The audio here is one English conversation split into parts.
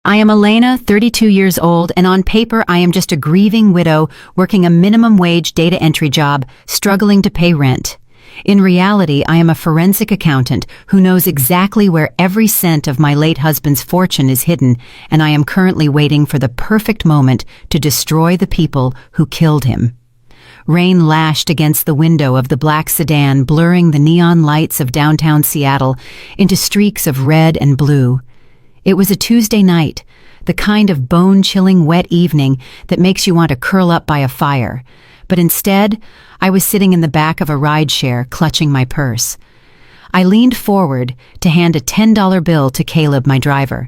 I am Elena, 32 years old, and on paper I am just a grieving widow working a minimum wage data entry job, struggling to pay rent. In reality, I am a forensic accountant who knows exactly where every cent of my late husband's fortune is hidden, and I am currently waiting for the perfect moment to destroy the people who killed him. Rain lashed against the window of the black sedan, blurring the neon lights of downtown Seattle into streaks of red and blue. It was a Tuesday night, the kind of bone-chilling wet evening that makes you want to curl up by a fire. But instead, I was sitting in the back of a rideshare, clutching my purse. I leaned forward to hand a $10 bill to Caleb, my driver.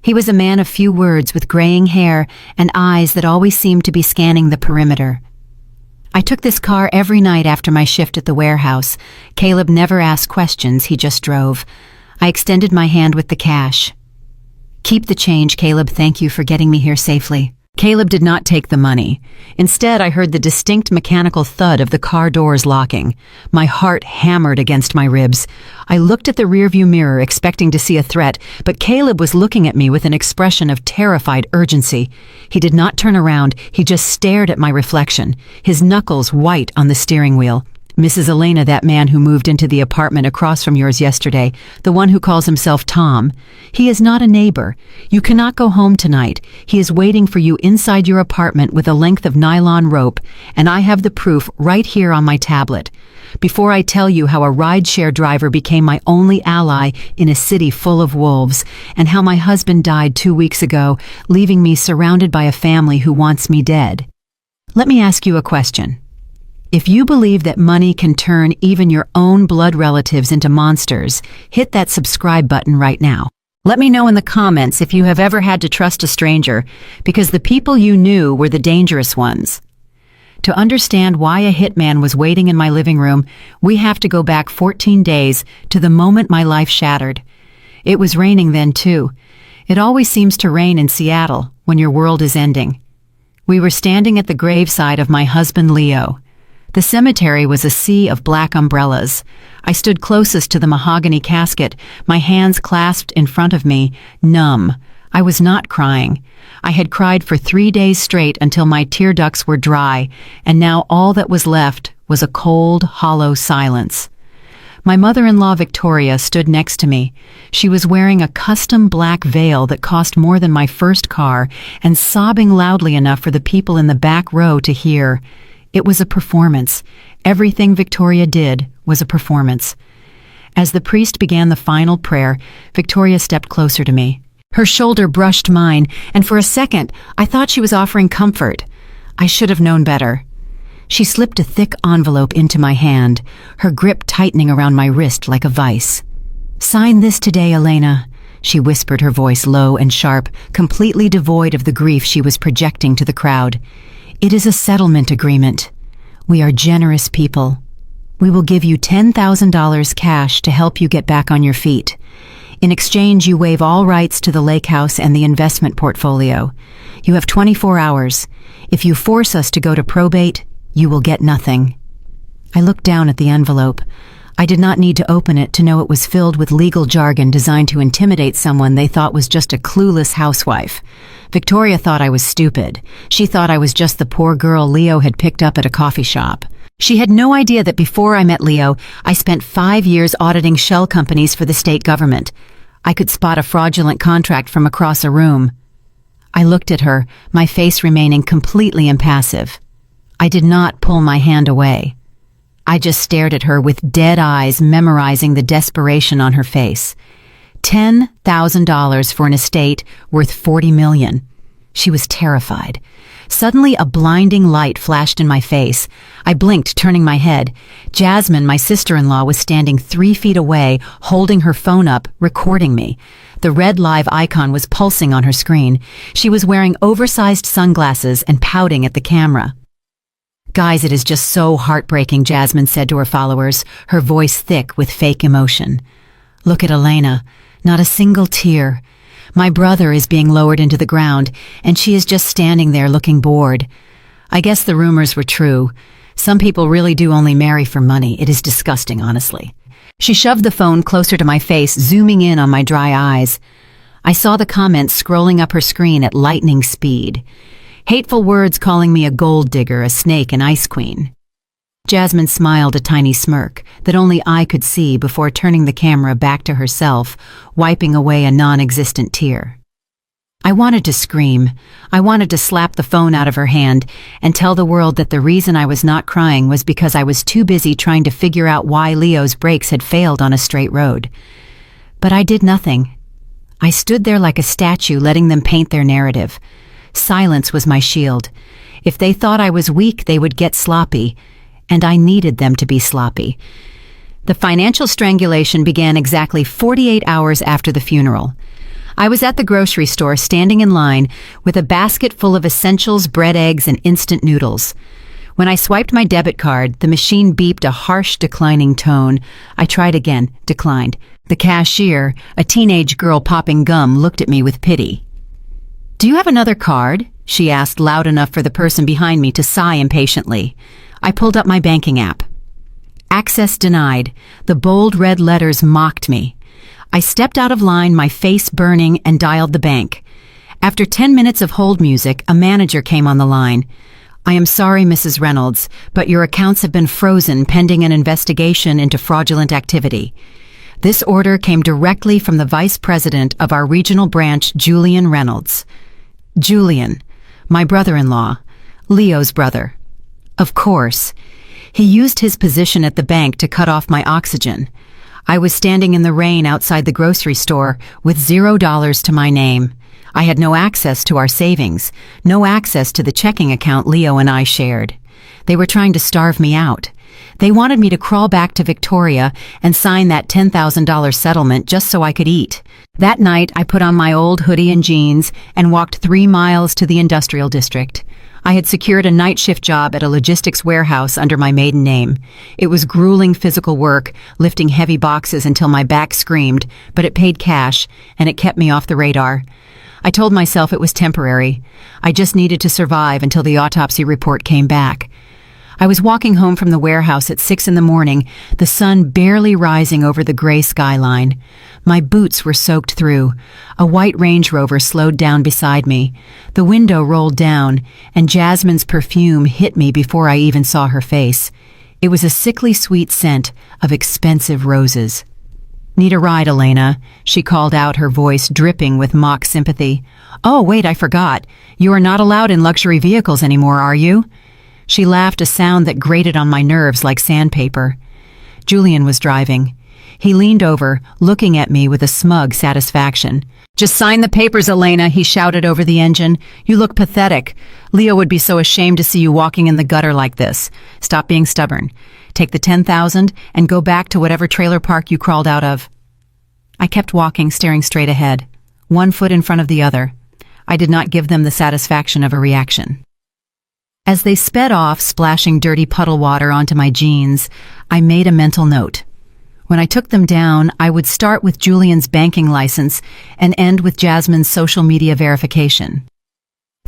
He was a man of few words with graying hair and eyes that always seemed to be scanning the perimeter. I took this car every night after my shift at the warehouse. Caleb never asked questions, he just drove. I extended my hand with the cash. "Keep the change, Caleb. Thank you for getting me here safely." Caleb did not take the money. Instead, I heard the distinct mechanical thud of the car doors locking. My heart hammered against my ribs. I looked at the rearview mirror, expecting to see a threat, but Caleb was looking at me with an expression of terrified urgency. He did not turn around. He just stared at my reflection, his knuckles white on the steering wheel. "Mrs. Elena, that man who moved into the apartment across from yours yesterday, the one who calls himself Tom. He is not a neighbor. You cannot go home tonight. He is waiting for you inside your apartment with a length of nylon rope, and I have the proof right here on my tablet. Before I tell you how a rideshare driver became my only ally in a city full of wolves, and how my husband died 2 weeks ago, leaving me surrounded by a family who wants me dead. Let me ask you a question. If you believe that money can turn even your own blood relatives into monsters, hit that subscribe button right now. Let me know in the comments if you have ever had to trust a stranger, because the people you knew were the dangerous ones. To understand why a hitman was waiting in my living room, we have to go back 14 days to the moment my life shattered. It was raining then too. It always seems to rain in Seattle when your world is ending. We were standing at the graveside of my husband Leo. The cemetery was a sea of black umbrellas. I stood closest to the mahogany casket, my hands clasped in front of me, numb. I was not crying. I had cried for 3 days straight until my tear ducts were dry, and now all that was left was a cold, hollow silence. My mother-in-law Victoria stood next to me. She was wearing a custom black veil that cost more than my first car, and sobbing loudly enough for the people in the back row to hear. It was a performance. Everything Victoria did was a performance. As the priest began the final prayer, Victoria stepped closer to me. Her shoulder brushed mine, and for a second, I thought she was offering comfort. I should have known better. She slipped a thick envelope into my hand, her grip tightening around my wrist like a vice. "Sign this today, Elena," she whispered, her voice low and sharp, completely devoid of the grief she was projecting to the crowd. "It is a settlement agreement. We are generous people. We will give you $10,000 cash to help you get back on your feet. In exchange, you waive all rights to the lake house and the investment portfolio. You have 24 hours. If you force us to go to probate, you will get nothing." I looked down at the envelope. I did not need to open it to know it was filled with legal jargon designed to intimidate someone they thought was just a clueless housewife. Victoria thought I was stupid. She thought I was just the poor girl Leo had picked up at a coffee shop. She had no idea that before I met Leo, I spent 5 years auditing shell companies for the state government. I could spot a fraudulent contract from across a room. I looked at her, my face remaining completely impassive. I did not pull my hand away. I just stared at her with dead eyes, memorizing the desperation on her face. $10,000 for an estate worth $40 million. She was terrified. Suddenly, a blinding light flashed in my face. I blinked, turning my head. Jasmine, my sister-in-law, was standing 3 feet away, holding her phone up, recording me. The red live icon was pulsing on her screen. She was wearing oversized sunglasses and pouting at the camera. "Guys, it is just so heartbreaking," Jasmine said to her followers, her voice thick with fake emotion. "Look at Elena. Not a single tear. My brother is being lowered into the ground, and she is just standing there looking bored. I guess the rumors were true. Some people really do only marry for money. It is disgusting, honestly." She shoved the phone closer to my face, zooming in on my dry eyes. I saw the comments scrolling up her screen at lightning speed. Hateful words calling me a gold digger, a snake, an ice queen. Jasmine smiled a tiny smirk that only I could see before turning the camera back to herself, wiping away a non-existent tear. I wanted to scream. I wanted to slap the phone out of her hand and tell the world that the reason I was not crying was because I was too busy trying to figure out why Leo's brakes had failed on a straight road. But I did nothing. I stood there like a statue, letting them paint their narrative. Silence was my shield. If they thought I was weak, they would get sloppy, and I needed them to be sloppy. The financial strangulation began exactly 48 hours after the funeral. I was at the grocery store standing in line with a basket full of essentials, bread, eggs, and instant noodles. When I swiped my debit card, the machine beeped a harsh, declining tone. I tried again, declined. The cashier, a teenage girl popping gum, looked at me with pity. "Do you have another card?" she asked, loud enough for the person behind me to sigh impatiently. I pulled up my banking app. Access denied. The bold red letters mocked me. I stepped out of line, my face burning, and dialed the bank. After 10 minutes of hold music, a manager came on the line. "I am sorry, Mrs. Reynolds, but your accounts have been frozen pending an investigation into fraudulent activity." This order came directly from the vice president of our regional branch, Julian Reynolds. Julian, my brother-in-law, Leo's brother. Of course. He used his position at the bank to cut off my oxygen. I was standing in the rain outside the grocery store with $0 to my name. I had no access to our savings, no access to the checking account Leo and I shared. They were trying to starve me out. They wanted me to crawl back to Victoria and sign that $10,000 settlement just so I could eat. That night, I put on my old hoodie and jeans and walked 3 miles to the industrial district. I had secured a night shift job at a logistics warehouse under my maiden name. It was grueling physical work, lifting heavy boxes until my back screamed, but it paid cash, and it kept me off the radar. I told myself it was temporary. I just needed to survive until the autopsy report came back. I was walking home from the warehouse at 6 in the morning, the sun barely rising over the gray skyline. My boots were soaked through. A white Range Rover slowed down beside me. The window rolled down, and Jasmine's perfume hit me before I even saw her face. It was a sickly sweet scent of expensive roses. "Need a ride, Elena?" she called out, her voice dripping with mock sympathy. "Oh, wait, I forgot. You are not allowed in luxury vehicles anymore, are you?" She laughed, a sound that grated on my nerves like sandpaper. Julian was driving. He leaned over, looking at me with a smug satisfaction. "Just sign the papers, Elena," he shouted over the engine. "You look pathetic. Leo would be so ashamed to see you walking in the gutter like this. Stop being stubborn. Take the 10,000 and go back to whatever trailer park you crawled out of." I kept walking, staring straight ahead, one foot in front of the other. I did not give them the satisfaction of a reaction. As they sped off, splashing dirty puddle water onto my jeans, I made a mental note. When I took them down, I would start with Julian's banking license and end with Jasmine's social media verification.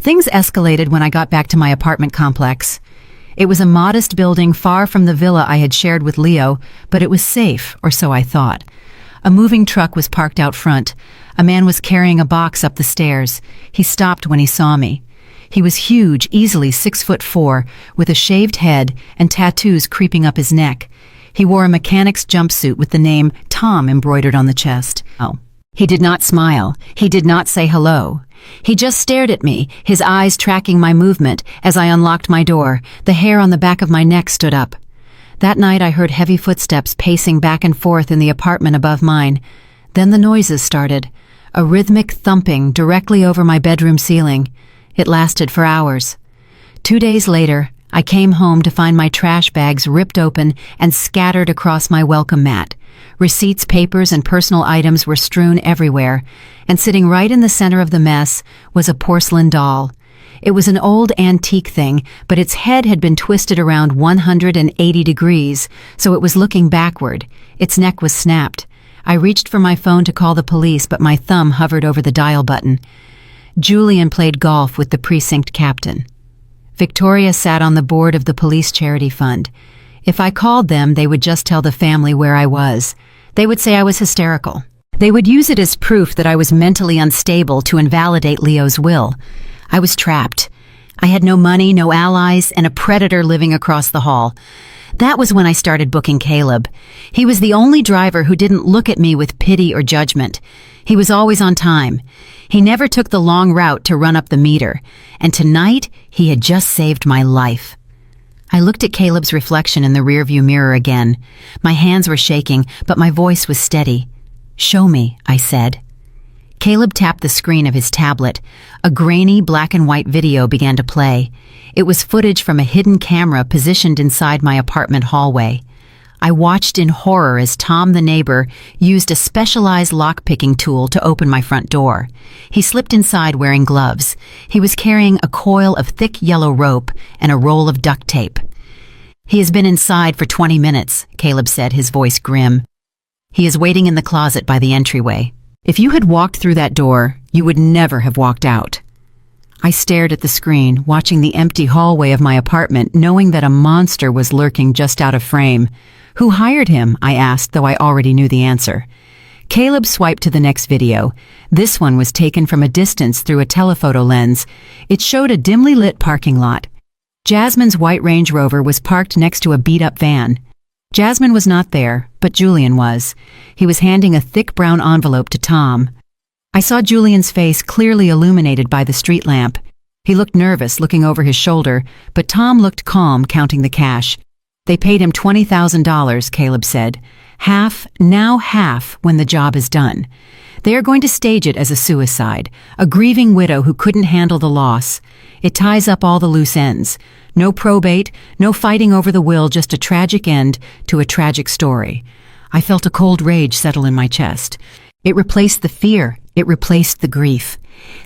Things escalated when I got back to my apartment complex. It was a modest building far from the villa I had shared with Leo, but it was safe, or so I thought. A moving truck was parked out front. A man was carrying a box up the stairs. He stopped when he saw me. He was huge, easily 6'4", with a shaved head and tattoos creeping up his neck. He wore a mechanic's jumpsuit with the name Tom embroidered on the chest. Oh. He did not smile. He did not say hello. He just stared at me, his eyes tracking my movement as I unlocked my door. The hair on the back of my neck stood up. That night I heard heavy footsteps pacing back and forth in the apartment above mine. Then the noises started, a rhythmic thumping directly over my bedroom ceiling. It lasted for hours. 2 days later, I came home to find my trash bags ripped open and scattered across my welcome mat. Receipts, papers, and personal items were strewn everywhere, and sitting right in the center of the mess was a porcelain doll. It was an old antique thing, but its head had been twisted around 180 degrees, so it was looking backward. Its neck was snapped. I reached for my phone to call the police, but my thumb hovered over the dial button. Julian played golf with the precinct captain. Victoria sat on the board of the police charity fund. If I called them, they would just tell the family where I was. They would say I was hysterical. They would use it as proof that I was mentally unstable to invalidate Leo's will. I was trapped. I had no money, no allies, and a predator living across the hall. That was when I started booking Caleb. He was the only driver who didn't look at me with pity or judgment. He was always on time. He never took the long route to run up the meter. And tonight, he had just saved my life. I looked at Caleb's reflection in the rearview mirror again. My hands were shaking, but my voice was steady. "Show me," I said. Caleb tapped the screen of his tablet. A grainy black and white video began to play. It was footage from a hidden camera positioned inside my apartment hallway. I watched in horror as Tom, the neighbor, used a specialized lock-picking tool to open my front door. He slipped inside wearing gloves. He was carrying a coil of thick yellow rope and a roll of duct tape. "He has been inside for 20 minutes, Caleb said, his voice grim. "He is waiting in the closet by the entryway. If you had walked through that door, you would never have walked out." I stared at the screen, watching the empty hallway of my apartment, knowing that a monster was lurking just out of frame. "Who hired him?" I asked, though I already knew the answer. Caleb swiped to the next video. This one was taken from a distance through a telephoto lens. It showed a dimly lit parking lot. Jasmine's white Range Rover was parked next to a beat-up van. Jasmine was not there, but Julian was. He was handing a thick brown envelope to Tom. I saw Julian's face clearly illuminated by the street lamp. He looked nervous, looking over his shoulder, but Tom looked calm, counting the cash. "They paid him $20,000, Caleb said. Now half when the job is done. They are going to stage it as a suicide, a grieving widow who couldn't handle the loss. It ties up all the loose ends. No probate, no fighting over the will, just a tragic end to a tragic story." I felt a cold rage settle in my chest. It replaced the fear. It replaced the grief.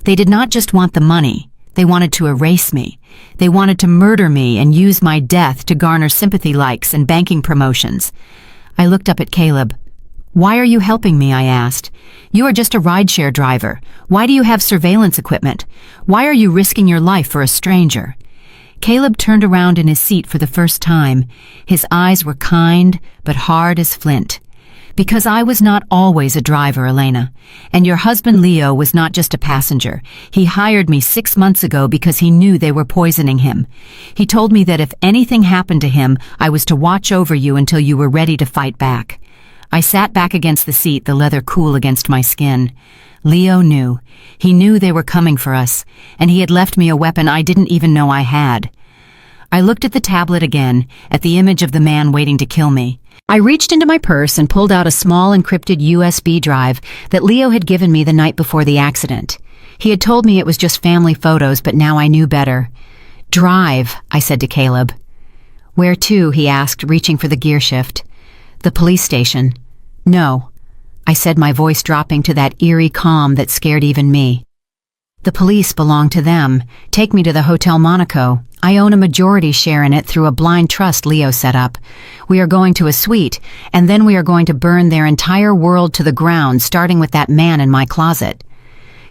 They did not just want the money. They wanted to erase me. They wanted to murder me and use my death to garner sympathy likes and banking promotions. I looked up at Caleb. "Why are you helping me?" I asked. "You are just a rideshare driver. Why do you have surveillance equipment? Why are you risking your life for a stranger?" Caleb turned around in his seat for the first time. His eyes were kind, but hard as flint. "Because I was not always a driver, Elena. And your husband Leo was not just a passenger. He hired me 6 months ago because he knew they were poisoning him. He told me that if anything happened to him, I was to watch over you until you were ready to fight back." I sat back against the seat, the leather cool against my skin. Leo knew. He knew they were coming for us, and he had left me a weapon I didn't even know I had. I looked at the tablet again, at the image of the man waiting to kill me. I reached into my purse and pulled out a small encrypted USB drive that Leo had given me the night before the accident. He had told me it was just family photos, but now I knew better. "Drive," I said to Caleb. "Where to?" he asked, reaching for the gear shift. "The police station." "No," I said, my voice dropping to that eerie calm that scared even me. "The police belong to them. Take me to the Hotel Monaco. I own a majority share in it through a blind trust Leo set up. We are going to a suite, and then we are going to burn their entire world to the ground, starting with that man in my closet."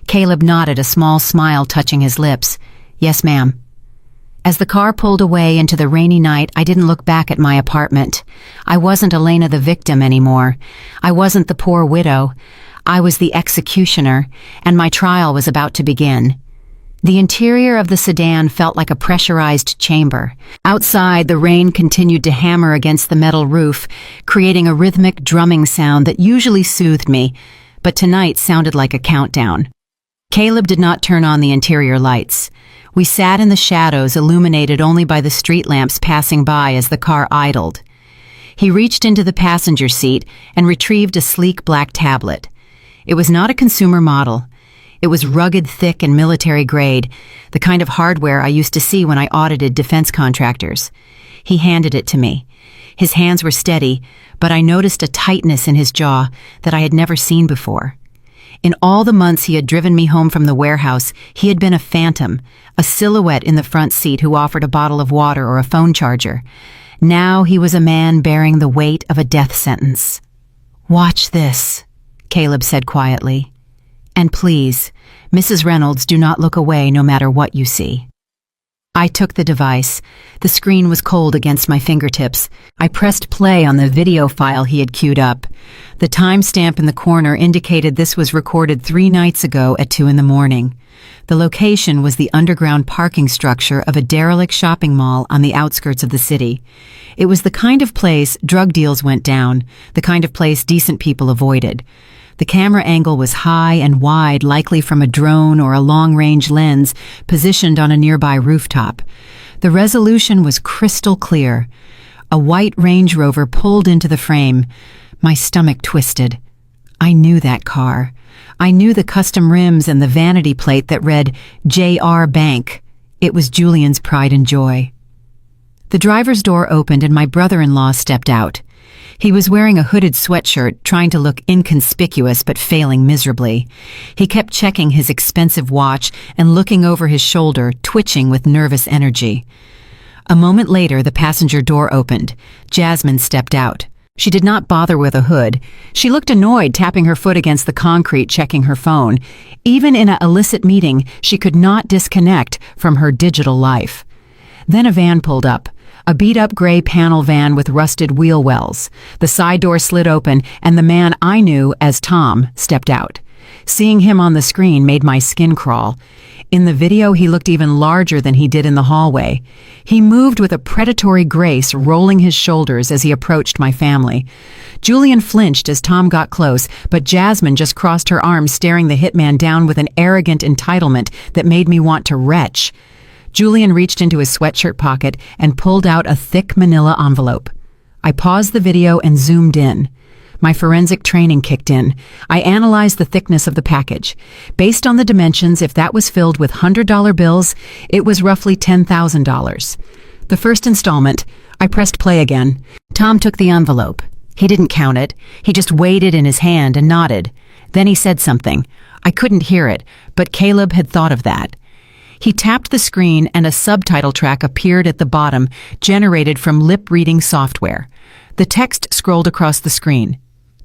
Caleb nodded, a small smile touching his lips. "Yes, ma'am." As the car pulled away into the rainy night, I didn't look back at my apartment. I wasn't Elena the victim anymore. I wasn't the poor widow. I was the executioner, and my trial was about to begin. The interior of the sedan felt like a pressurized chamber. Outside, the rain continued to hammer against the metal roof, creating a rhythmic drumming sound that usually soothed me, but tonight sounded like a countdown. Caleb did not turn on the interior lights. We sat in the shadows, illuminated only by the street lamps passing by as the car idled. He reached into the passenger seat and retrieved a sleek black tablet. It was not a consumer model. It was rugged, thick, and military grade, the kind of hardware I used to see when I audited defense contractors. He handed it to me. His hands were steady, but I noticed a tightness in his jaw that I had never seen before. In all the months he had driven me home from the warehouse, he had been a phantom, a silhouette in the front seat who offered a bottle of water or a phone charger. Now he was a man bearing the weight of a death sentence. "Watch this," Caleb said quietly. "And please, Mrs. Reynolds, do not look away no matter what you see." I took the device. The screen was cold against my fingertips. I pressed play on the video file he had queued up. The timestamp in the corner indicated this was recorded 3 nights ago at 2 a.m. The location was the underground parking structure of a derelict shopping mall on the outskirts of the city. It was the kind of place drug deals went down, the kind of place decent people avoided. The camera angle was high and wide, likely from a drone or a long-range lens positioned on a nearby rooftop. The resolution was crystal clear. A white Range Rover pulled into the frame. My stomach twisted. I knew that car. I knew the custom rims and the vanity plate that read J.R. Bank. It was Julian's pride and joy. The driver's door opened and my brother-in-law stepped out. He was wearing a hooded sweatshirt, trying to look inconspicuous but failing miserably. He kept checking his expensive watch and looking over his shoulder, twitching with nervous energy. A moment later, the passenger door opened. Jasmine stepped out. She did not bother with a hood. She looked annoyed, tapping her foot against the concrete, checking her phone. Even in an illicit meeting, she could not disconnect from her digital life. Then a van pulled up. A beat-up gray panel van with rusted wheel wells. The side door slid open, and the man I knew as Tom stepped out. Seeing him on the screen made my skin crawl. In the video, he looked even larger than he did in the hallway. He moved with a predatory grace, rolling his shoulders as he approached my family. Julian flinched as Tom got close, but Jasmine just crossed her arms, staring the hitman down with an arrogant entitlement that made me want to retch. Julian reached into his sweatshirt pocket and pulled out a thick manila envelope. I paused the video and zoomed in. My forensic training kicked in. I analyzed the thickness of the package. Based on the dimensions, if that was filled with $100 bills, it was roughly $10,000. The first installment. I pressed play again. Tom took the envelope. He didn't count it. He just weighed it in his hand and nodded. Then he said something. I couldn't hear it, but Caleb had thought of that. He tapped the screen and a subtitle track appeared at the bottom, generated from lip-reading software. The text scrolled across the screen.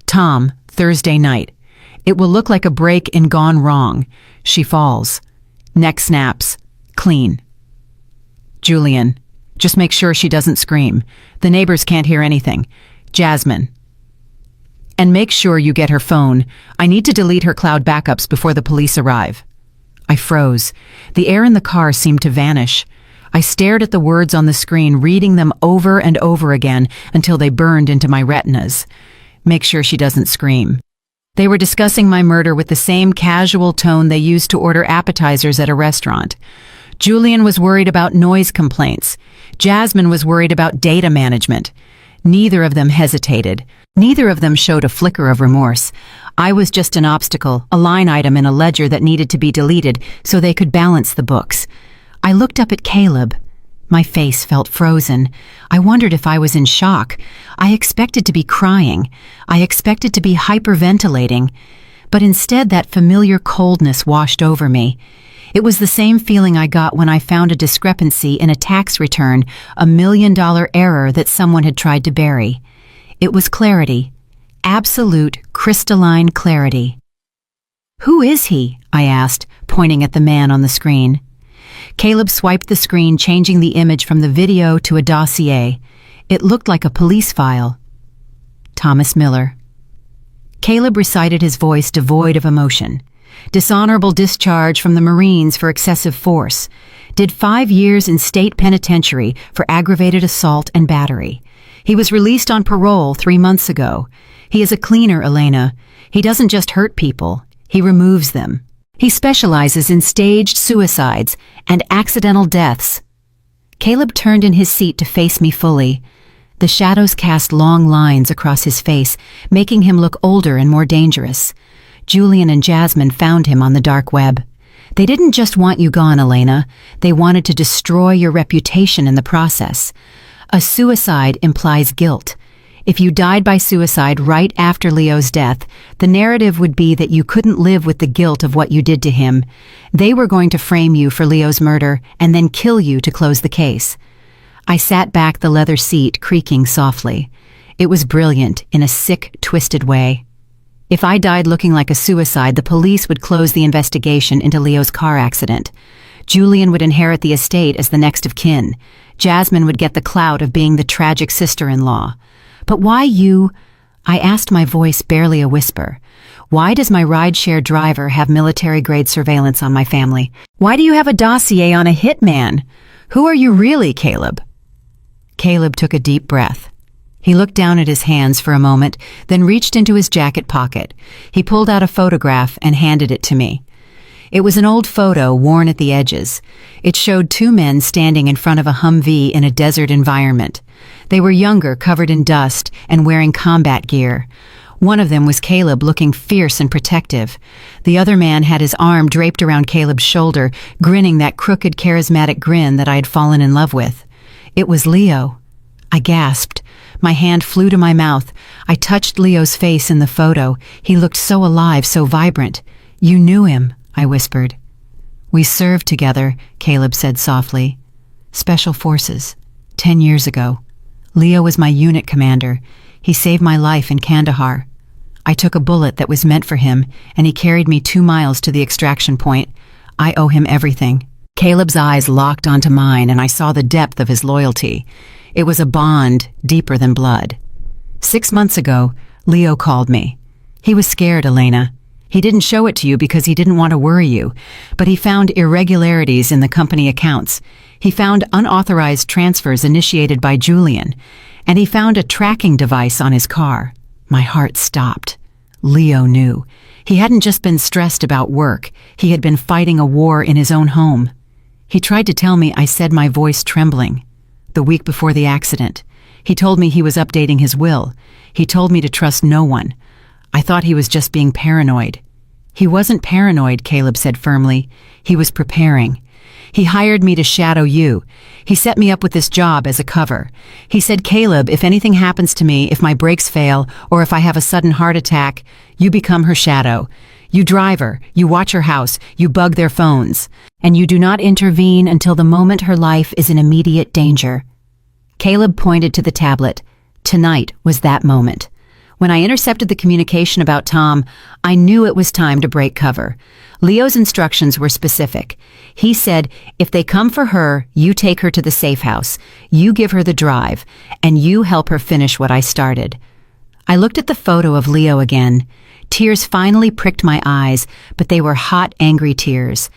Tom, Thursday night. It will look like a break in Gone Wrong. She falls. Neck snaps. Clean. Julian. Just make sure she doesn't scream. The neighbors can't hear anything. Jasmine. And make sure you get her phone. I need to delete her cloud backups before the police arrive. I froze. The air in the car seemed to vanish. I stared at the words on the screen, reading them over and over again until they burned into my retinas. Make sure she doesn't scream. They were discussing my murder with the same casual tone they used to order appetizers at a restaurant. Julian was worried about noise complaints. Jasmine was worried about data management. Neither of them hesitated. Neither of them showed a flicker of remorse. I was just an obstacle, a line item in a ledger that needed to be deleted so they could balance the books. I looked up at Caleb. My face felt frozen. I wondered if I was in shock. I expected to be crying. I expected to be hyperventilating. But instead, that familiar coldness washed over me. It was the same feeling I got when I found a discrepancy in a tax return, a $1 million error that someone had tried to bury. It was clarity. Absolute, crystalline clarity. "Who is he?" I asked, pointing at the man on the screen. Caleb swiped the screen, changing the image from the video to a dossier. It looked like a police file. Thomas Miller. Caleb recited his voice devoid of emotion. Dishonorable discharge from the Marines for excessive force. Did 5 years in state penitentiary for aggravated assault and battery. He was released on parole 3 months ago. He is a cleaner, Elena. He doesn't just hurt people, he removes them. He specializes in staged suicides and accidental deaths. Caleb turned in his seat to face me fully. The shadows cast long lines across his face, making him look older and more dangerous. Julian and Jasmine found him on the dark web. They didn't just want you gone, Elena. They wanted to destroy your reputation in the process. A suicide implies guilt. If you died by suicide right after Leo's death, the narrative would be that you couldn't live with the guilt of what you did to him. They were going to frame you for Leo's murder and then kill you to close the case. I sat back, the leather seat creaking softly. It was brilliant in a sick, twisted way. If I died looking like a suicide, the police would close the investigation into Leo's car accident. Julian would inherit the estate as the next of kin. Jasmine would get the clout of being the tragic sister-in-law. But why you? I asked, my voice barely a whisper. Why does my rideshare driver have military-grade surveillance on my family? Why do you have a dossier on a hitman? Who are you really, Caleb? Caleb took a deep breath. He looked down at his hands for a moment, then reached into his jacket pocket. He pulled out a photograph and handed it to me. It was an old photo, worn at the edges. It showed two men standing in front of a Humvee in a desert environment. They were younger, covered in dust, and wearing combat gear. One of them was Caleb, looking fierce and protective. The other man had his arm draped around Caleb's shoulder, grinning that crooked, charismatic grin that I had fallen in love with. It was Leo. I gasped. My hand flew to my mouth. I touched Leo's face in the photo. He looked so alive, so vibrant. You knew him, I whispered. We served together, Caleb said softly. Special Forces. 10 years ago. Leo was my unit commander. He saved my life in Kandahar. I took a bullet that was meant for him, and he carried me 2 miles to the extraction point. I owe him everything. Caleb's eyes locked onto mine, and I saw the depth of his loyalty. It was a bond deeper than blood. 6 months ago, Leo called me. He was scared, Elena. He didn't show it to you because he didn't want to worry you, but he found irregularities in the company accounts. He found unauthorized transfers initiated by Julian, and he found a tracking device on his car. My heart stopped. Leo knew. He hadn't just been stressed about work. He had been fighting a war in his own home. He tried to tell me, I said, my voice trembling. The week before the accident. He told me he was updating his will. He told me to trust no one. I thought he was just being paranoid. He wasn't paranoid, Caleb said firmly. He was preparing. He hired me to shadow you. He set me up with this job as a cover. He said, Caleb, if anything happens to me, if my brakes fail, or if I have a sudden heart attack, you become her shadow. You drive her, you watch her house, you bug their phones, and you do not intervene until the moment her life is in immediate danger. Caleb pointed to the tablet. Tonight was that moment. When I intercepted the communication about Tom, I knew it was time to break cover. Leo's instructions were specific. He said, if they come for her, you take her to the safe house, you give her the drive, and you help her finish what I started. I looked at the photo of Leo again. Tears finally pricked my eyes, but they were hot, angry tears.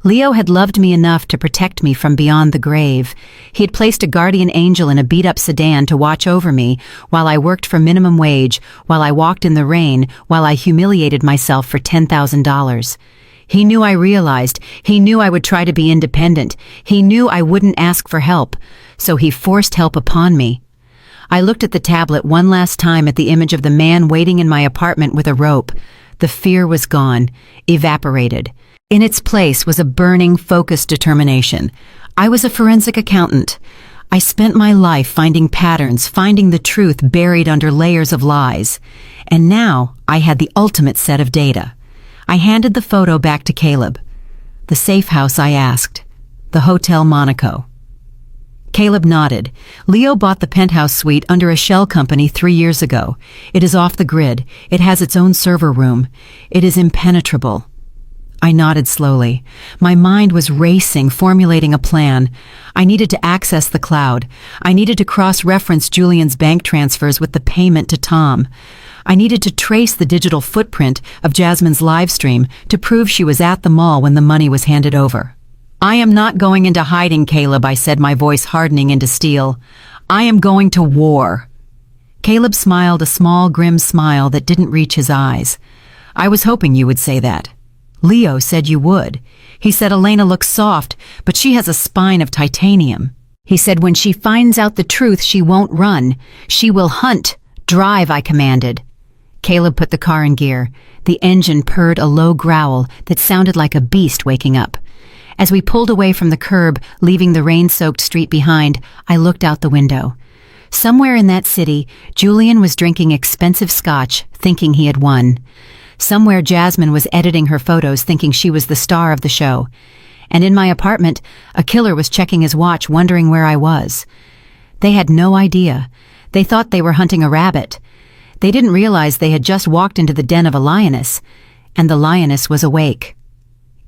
Leo had loved me enough to protect me from beyond the grave. He had placed a guardian angel in a beat-up sedan to watch over me while I worked for minimum wage, while I walked in the rain, while I humiliated myself for $10,000. He knew I realized. He knew I would try to be independent. He knew I wouldn't ask for help, so he forced help upon me. I looked at the tablet one last time at the image of the man waiting in my apartment with a rope. The fear was gone, evaporated. In its place was a burning, focused determination. I was a forensic accountant. I spent my life finding patterns, finding the truth buried under layers of lies. And now I had the ultimate set of data. I handed the photo back to Caleb. The safe house, I asked. The Hotel Monaco. Caleb nodded. Leo bought the penthouse suite under a shell company 3 years ago. It is off the grid. It has its own server room. It is impenetrable. I nodded slowly. My mind was racing, formulating a plan. I needed to access the cloud. I needed to cross-reference Julian's bank transfers with the payment to Tom. I needed to trace the digital footprint of Jasmine's live stream to prove she was at the mall when the money was handed over. I am not going into hiding, Caleb, I said, my voice hardening into steel. I am going to war. Caleb smiled, a small, grim smile that didn't reach his eyes. I was hoping you would say that. Leo said you would. He said Elena looks soft, but she has a spine of titanium. He said when she finds out the truth, she won't run. She will hunt. Drive, I commanded. Caleb put the car in gear. The engine purred a low growl that sounded like a beast waking up. As we pulled away from the curb, leaving the rain-soaked street behind, I looked out the window. Somewhere in that city, Julian was drinking expensive scotch, thinking he had won. Somewhere Jasmine was editing her photos thinking she was the star of the show. And in my apartment, a killer was checking his watch wondering where I was. They had no idea. They thought they were hunting a rabbit. They didn't realize they had just walked into the den of a lioness, and the lioness was awake.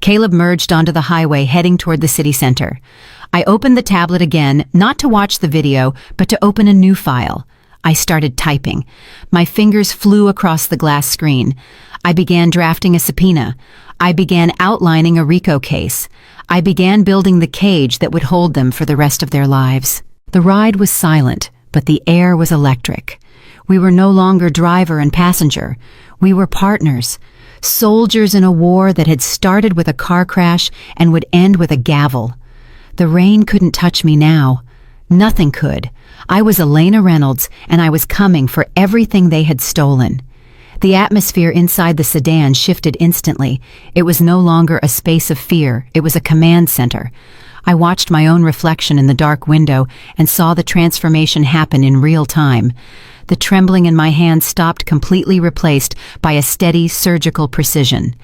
Caleb merged onto the highway heading toward the city center. I opened the tablet again, not to watch the video, but to open a new file. I started typing. My fingers flew across the glass screen. I began drafting a subpoena. I began outlining a RICO case. I began building the cage that would hold them for the rest of their lives. The ride was silent, but the air was electric. We were no longer driver and passenger. We were partners, soldiers in a war that had started with a car crash and would end with a gavel. The rain couldn't touch me now. Nothing could. I was Elena Reynolds, and I was coming for everything they had stolen. The atmosphere inside the sedan shifted instantly. It was no longer a space of fear. It was a command center. I watched my own reflection in the dark window and saw the transformation happen in real time. The trembling in my hand stopped, completely replaced by a steady, surgical precision.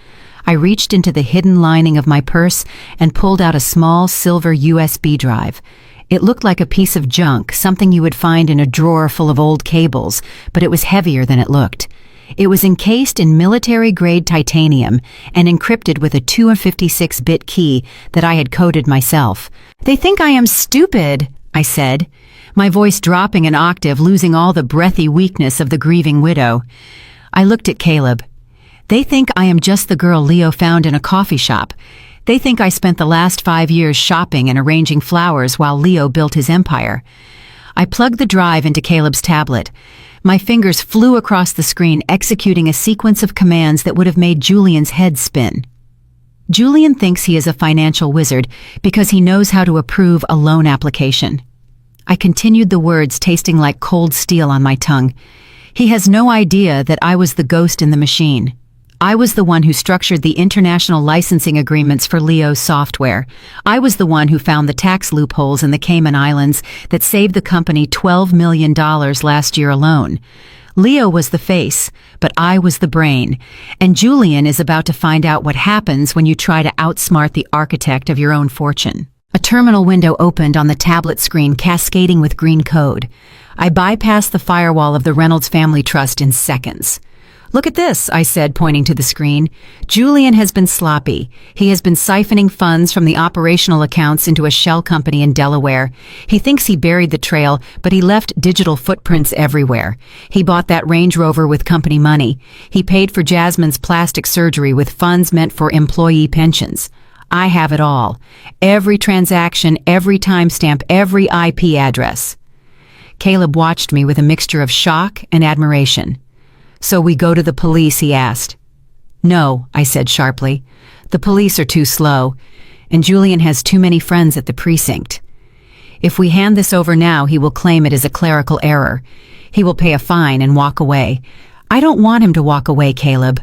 I reached into the hidden lining of my purse and pulled out a small silver USB drive. It looked like a piece of junk, something you would find in a drawer full of old cables, but it was heavier than it looked. It was encased in military-grade titanium and encrypted with a 256-bit key that I had coded myself. "They think I am stupid," I said, my voice dropping an octave, losing all the breathy weakness of the grieving widow. I looked at Caleb. "They think I am just the girl Leo found in a coffee shop. They think I spent the last 5 years shopping and arranging flowers while Leo built his empire." I plugged the drive into Caleb's tablet. My fingers flew across the screen, executing a sequence of commands that would have made Julian's head spin. Julian thinks he is a financial wizard because he knows how to approve a loan application. I continued the words, tasting like cold steel on my tongue. He has no idea that I was the ghost in the machine. I was the one who structured the international licensing agreements for Leo's software. I was the one who found the tax loopholes in the Cayman Islands that saved the company $12 million last year alone. Leo was the face, but I was the brain. And Julian is about to find out what happens when you try to outsmart the architect of your own fortune. A terminal window opened on the tablet screen, cascading with green code. I bypassed the firewall of the Reynolds Family Trust in seconds. "Look at this," I said, pointing to the screen. "Julian has been sloppy. He has been siphoning funds from the operational accounts into a shell company in Delaware. He thinks he buried the trail, but he left digital footprints everywhere. He bought that Range Rover with company money. He paid for Jasmine's plastic surgery with funds meant for employee pensions. I have it all. Every transaction, every timestamp, every IP address." Caleb watched me with a mixture of shock and admiration. "So we go to the police?" he asked. "No," I said sharply. "The police are too slow, and Julian has too many friends at the precinct. If we hand this over now, he will claim it is a clerical error. He will pay a fine and walk away. I don't want him to walk away, Caleb.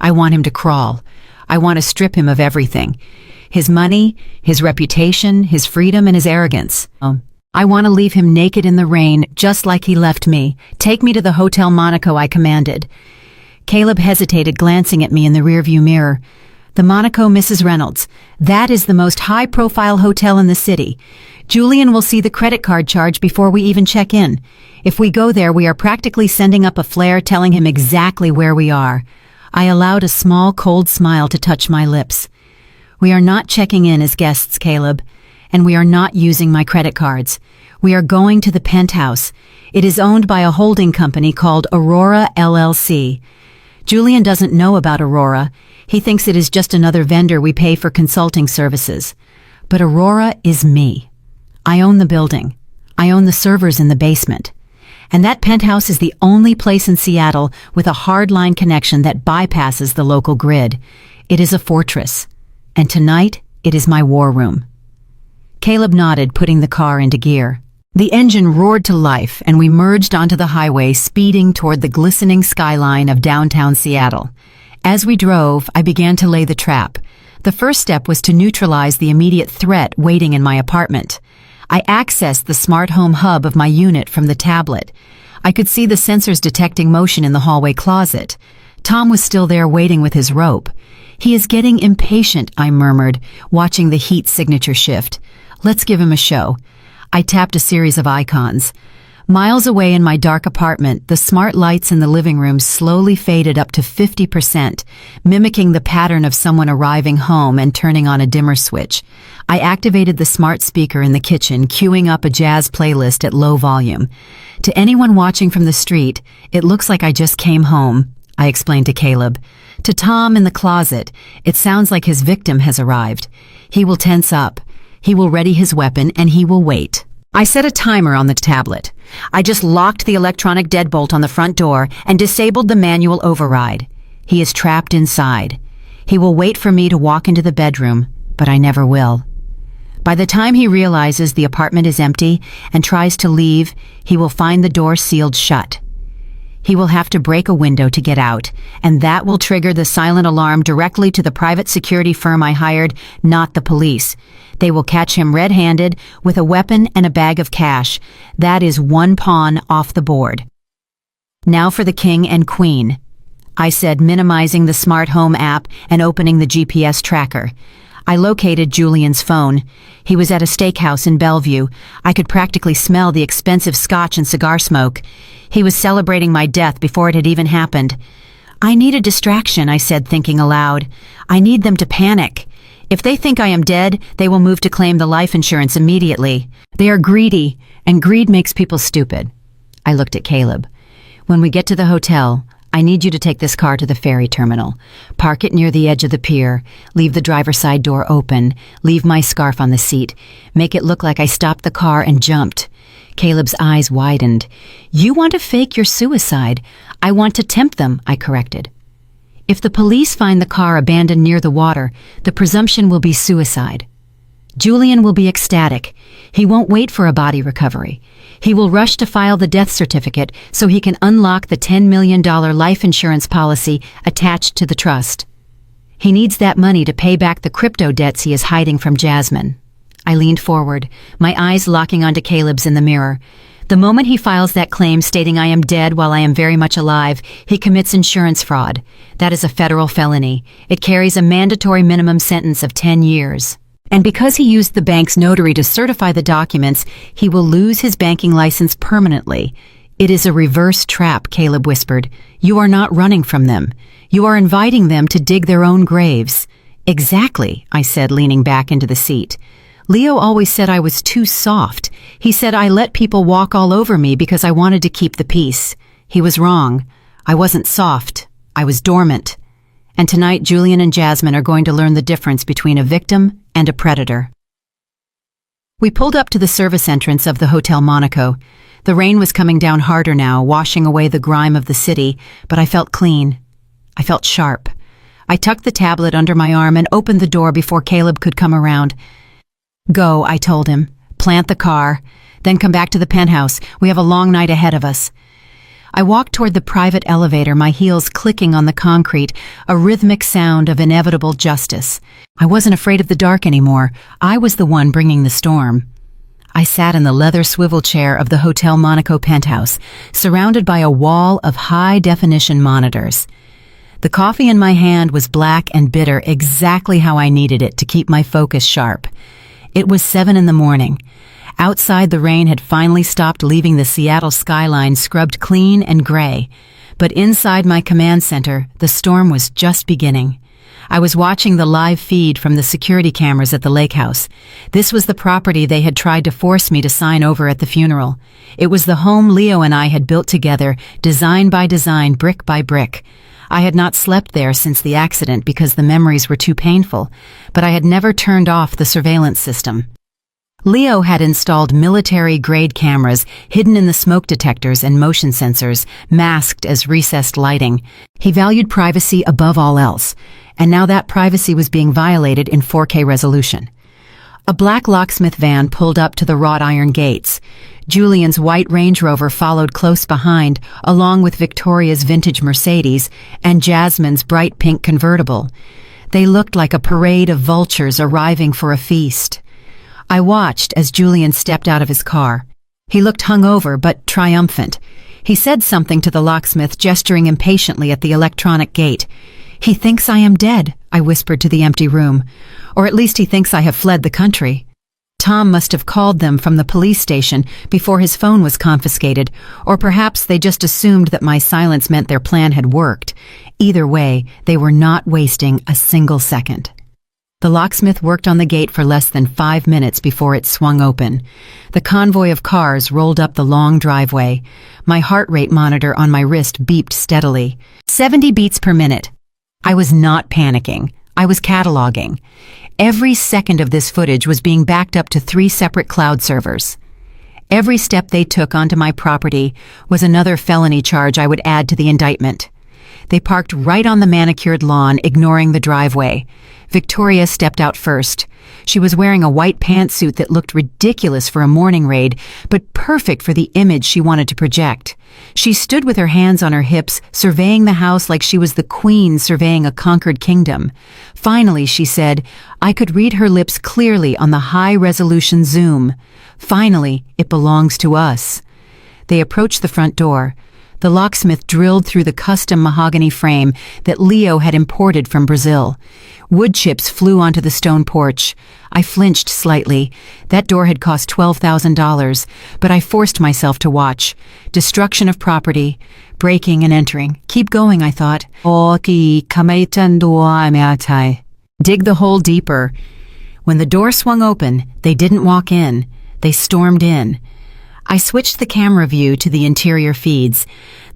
I want him to crawl. I want to strip him of everything. His money, his reputation, his freedom, and his arrogance. I want to leave him naked in the rain, just like he left me. Take me to the Hotel Monaco, I commanded. Caleb hesitated, glancing at me in the rearview mirror. "The Monaco, Mrs. Reynolds. That is the most high-profile hotel in the city. Julian will see the credit card charge before we even check in. If we go there, we are practically sending up a flare telling him exactly where we are." I allowed a small, cold smile to touch my lips. "We are not checking in as guests, Caleb. And we are not using my credit cards. We are going to the penthouse. It is owned by a holding company called Aurora LLC. Julian doesn't know about Aurora. He thinks it is just another vendor we pay for consulting services. But Aurora is me. I own the building. I own the servers in the basement. And that penthouse is the only place in Seattle with a hardline connection that bypasses the local grid. It is a fortress. And tonight, it is my war room." Caleb nodded, putting the car into gear. The engine roared to life, and we merged onto the highway, speeding toward the glistening skyline of downtown Seattle. As we drove, I began to lay the trap. The first step was to neutralize the immediate threat waiting in my apartment. I accessed the smart home hub of my unit from the tablet. I could see the sensors detecting motion in the hallway closet. Tom was still there waiting with his rope. "He is getting impatient," I murmured, watching the heat signature shift. "Let's give him a show." I tapped a series of icons. Miles away in my dark apartment, the smart lights in the living room slowly faded up to 50%, mimicking the pattern of someone arriving home and turning on a dimmer switch. I activated the smart speaker in the kitchen, queuing up a jazz playlist at low volume. To anyone watching from the street, it looks like I just came home, I explained to Caleb. To Tom in the closet, it sounds like his victim has arrived. He will tense up. He will ready his weapon and he will wait. I set a timer on the tablet. I just locked the electronic deadbolt on the front door and disabled the manual override. He is trapped inside. He will wait for me to walk into the bedroom, but I never will. By the time he realizes the apartment is empty and tries to leave, he will find the door sealed shut. He will have to break a window to get out, and that will trigger the silent alarm directly to the private security firm I hired, not the police. They will catch him red-handed with a weapon and a bag of cash. That is one pawn off the board. Now for the king and queen, I said, minimizing the smart home app and opening the GPS tracker. I located Julian's phone. He was at a steakhouse in Bellevue. I could practically smell the expensive scotch and cigar smoke. He was celebrating my death before it had even happened. I need a distraction, I said, thinking aloud. I need them to panic. If they think I am dead, they will move to claim the life insurance immediately. They are greedy, and greed makes people stupid. I looked at Caleb. When we get to the hotel, I need you to take this car to the ferry terminal. Park it near the edge of the pier. Leave the driver's side door open. Leave my scarf on the seat. Make it look like I stopped the car and jumped. Caleb's eyes widened. You want to fake your suicide. I want to tempt them, I corrected. If the police find the car abandoned near the water, the presumption will be suicide. Julian will be ecstatic. He won't wait for a body recovery. He will rush to file the death certificate so he can unlock the $10 million life insurance policy attached to the trust. He needs that money to pay back the crypto debts he is hiding from Jasmine. I leaned forward, my eyes locking onto Caleb's in the mirror. The moment he files that claim stating I am dead while I am very much alive, he commits insurance fraud. That is a federal felony. It carries a mandatory minimum sentence of 10 years. And because he used the bank's notary to certify the documents, he will lose his banking license permanently. It is a reverse trap, Caleb whispered. You are not running from them. You are inviting them to dig their own graves. Exactly, I said, leaning back into the seat. Leo always said I was too soft. He said I let people walk all over me because I wanted to keep the peace. He was wrong. I wasn't soft. I was dormant. And tonight, Julian and Jasmine are going to learn the difference between a victim and a predator. We pulled up to the service entrance of the Hotel Monaco. The rain was coming down harder now, washing away the grime of the city, but I felt clean. I felt sharp. I tucked the tablet under my arm and opened the door before Caleb could come around. Go, I told him. Plant the car. Then come back to the penthouse. We have a long night ahead of us. I walked toward the private elevator, my heels clicking on the concrete, a rhythmic sound of inevitable justice. I wasn't afraid of the dark anymore. I was the one bringing the storm. I sat in the leather swivel chair of the Hotel Monaco penthouse, surrounded by a wall of high-definition monitors. The coffee in my hand was black and bitter, exactly how I needed it to keep my focus sharp. It was 7 a.m. Outside, the rain had finally stopped, leaving the Seattle skyline scrubbed clean and gray. But inside my command center, the storm was just beginning. I was watching the live feed from the security cameras at the lake house. This was the property they had tried to force me to sign over at the funeral. It was the home Leo and I had built together, design by design, brick by brick. I had not slept there since the accident because the memories were too painful, but I had never turned off the surveillance system. Leo had installed military-grade cameras hidden in the smoke detectors and motion sensors, masked as recessed lighting. He valued privacy above all else, and now that privacy was being violated in 4K resolution. A black locksmith van pulled up to the wrought iron gates. Julian's white Range Rover followed close behind, along with Victoria's vintage Mercedes and Jasmine's bright pink convertible. They looked like a parade of vultures arriving for a feast. I watched as Julian stepped out of his car. He looked hungover but triumphant. He said something to the locksmith, gesturing impatiently at the electronic gate. "He thinks I am dead," I whispered to the empty room. "Or at least he thinks I have fled the country." Tom must have called them from the police station before his phone was confiscated, or perhaps they just assumed that my silence meant their plan had worked. Either way, they were not wasting a single second. The locksmith worked on the gate for less than 5 minutes before it swung open. The convoy of cars rolled up the long driveway. My heart rate monitor on my wrist beeped steadily. 70 beats per minute. I was not panicking. I was cataloging. Every second of this footage was being backed up to 3 separate cloud servers. Every step they took onto my property was another felony charge I would add to the indictment. They parked right on the manicured lawn, ignoring the driveway. Victoria stepped out first. She was wearing a white pantsuit that looked ridiculous for a morning raid, but perfect for the image she wanted to project. She stood with her hands on her hips, surveying the house like she was the queen surveying a conquered kingdom. Finally, she said, I could read her lips clearly on the high-resolution zoom. Finally, it belongs to us. They approached the front door. The locksmith drilled through the custom mahogany frame that Leo had imported from Brazil. Wood chips flew onto the stone porch. I flinched slightly. That door had cost $12,000, but I forced myself to watch. Destruction of property, breaking and entering. Keep going, I thought. Dig the hole deeper. When the door swung open, they didn't walk in. They stormed in. I switched the camera view to the interior feeds.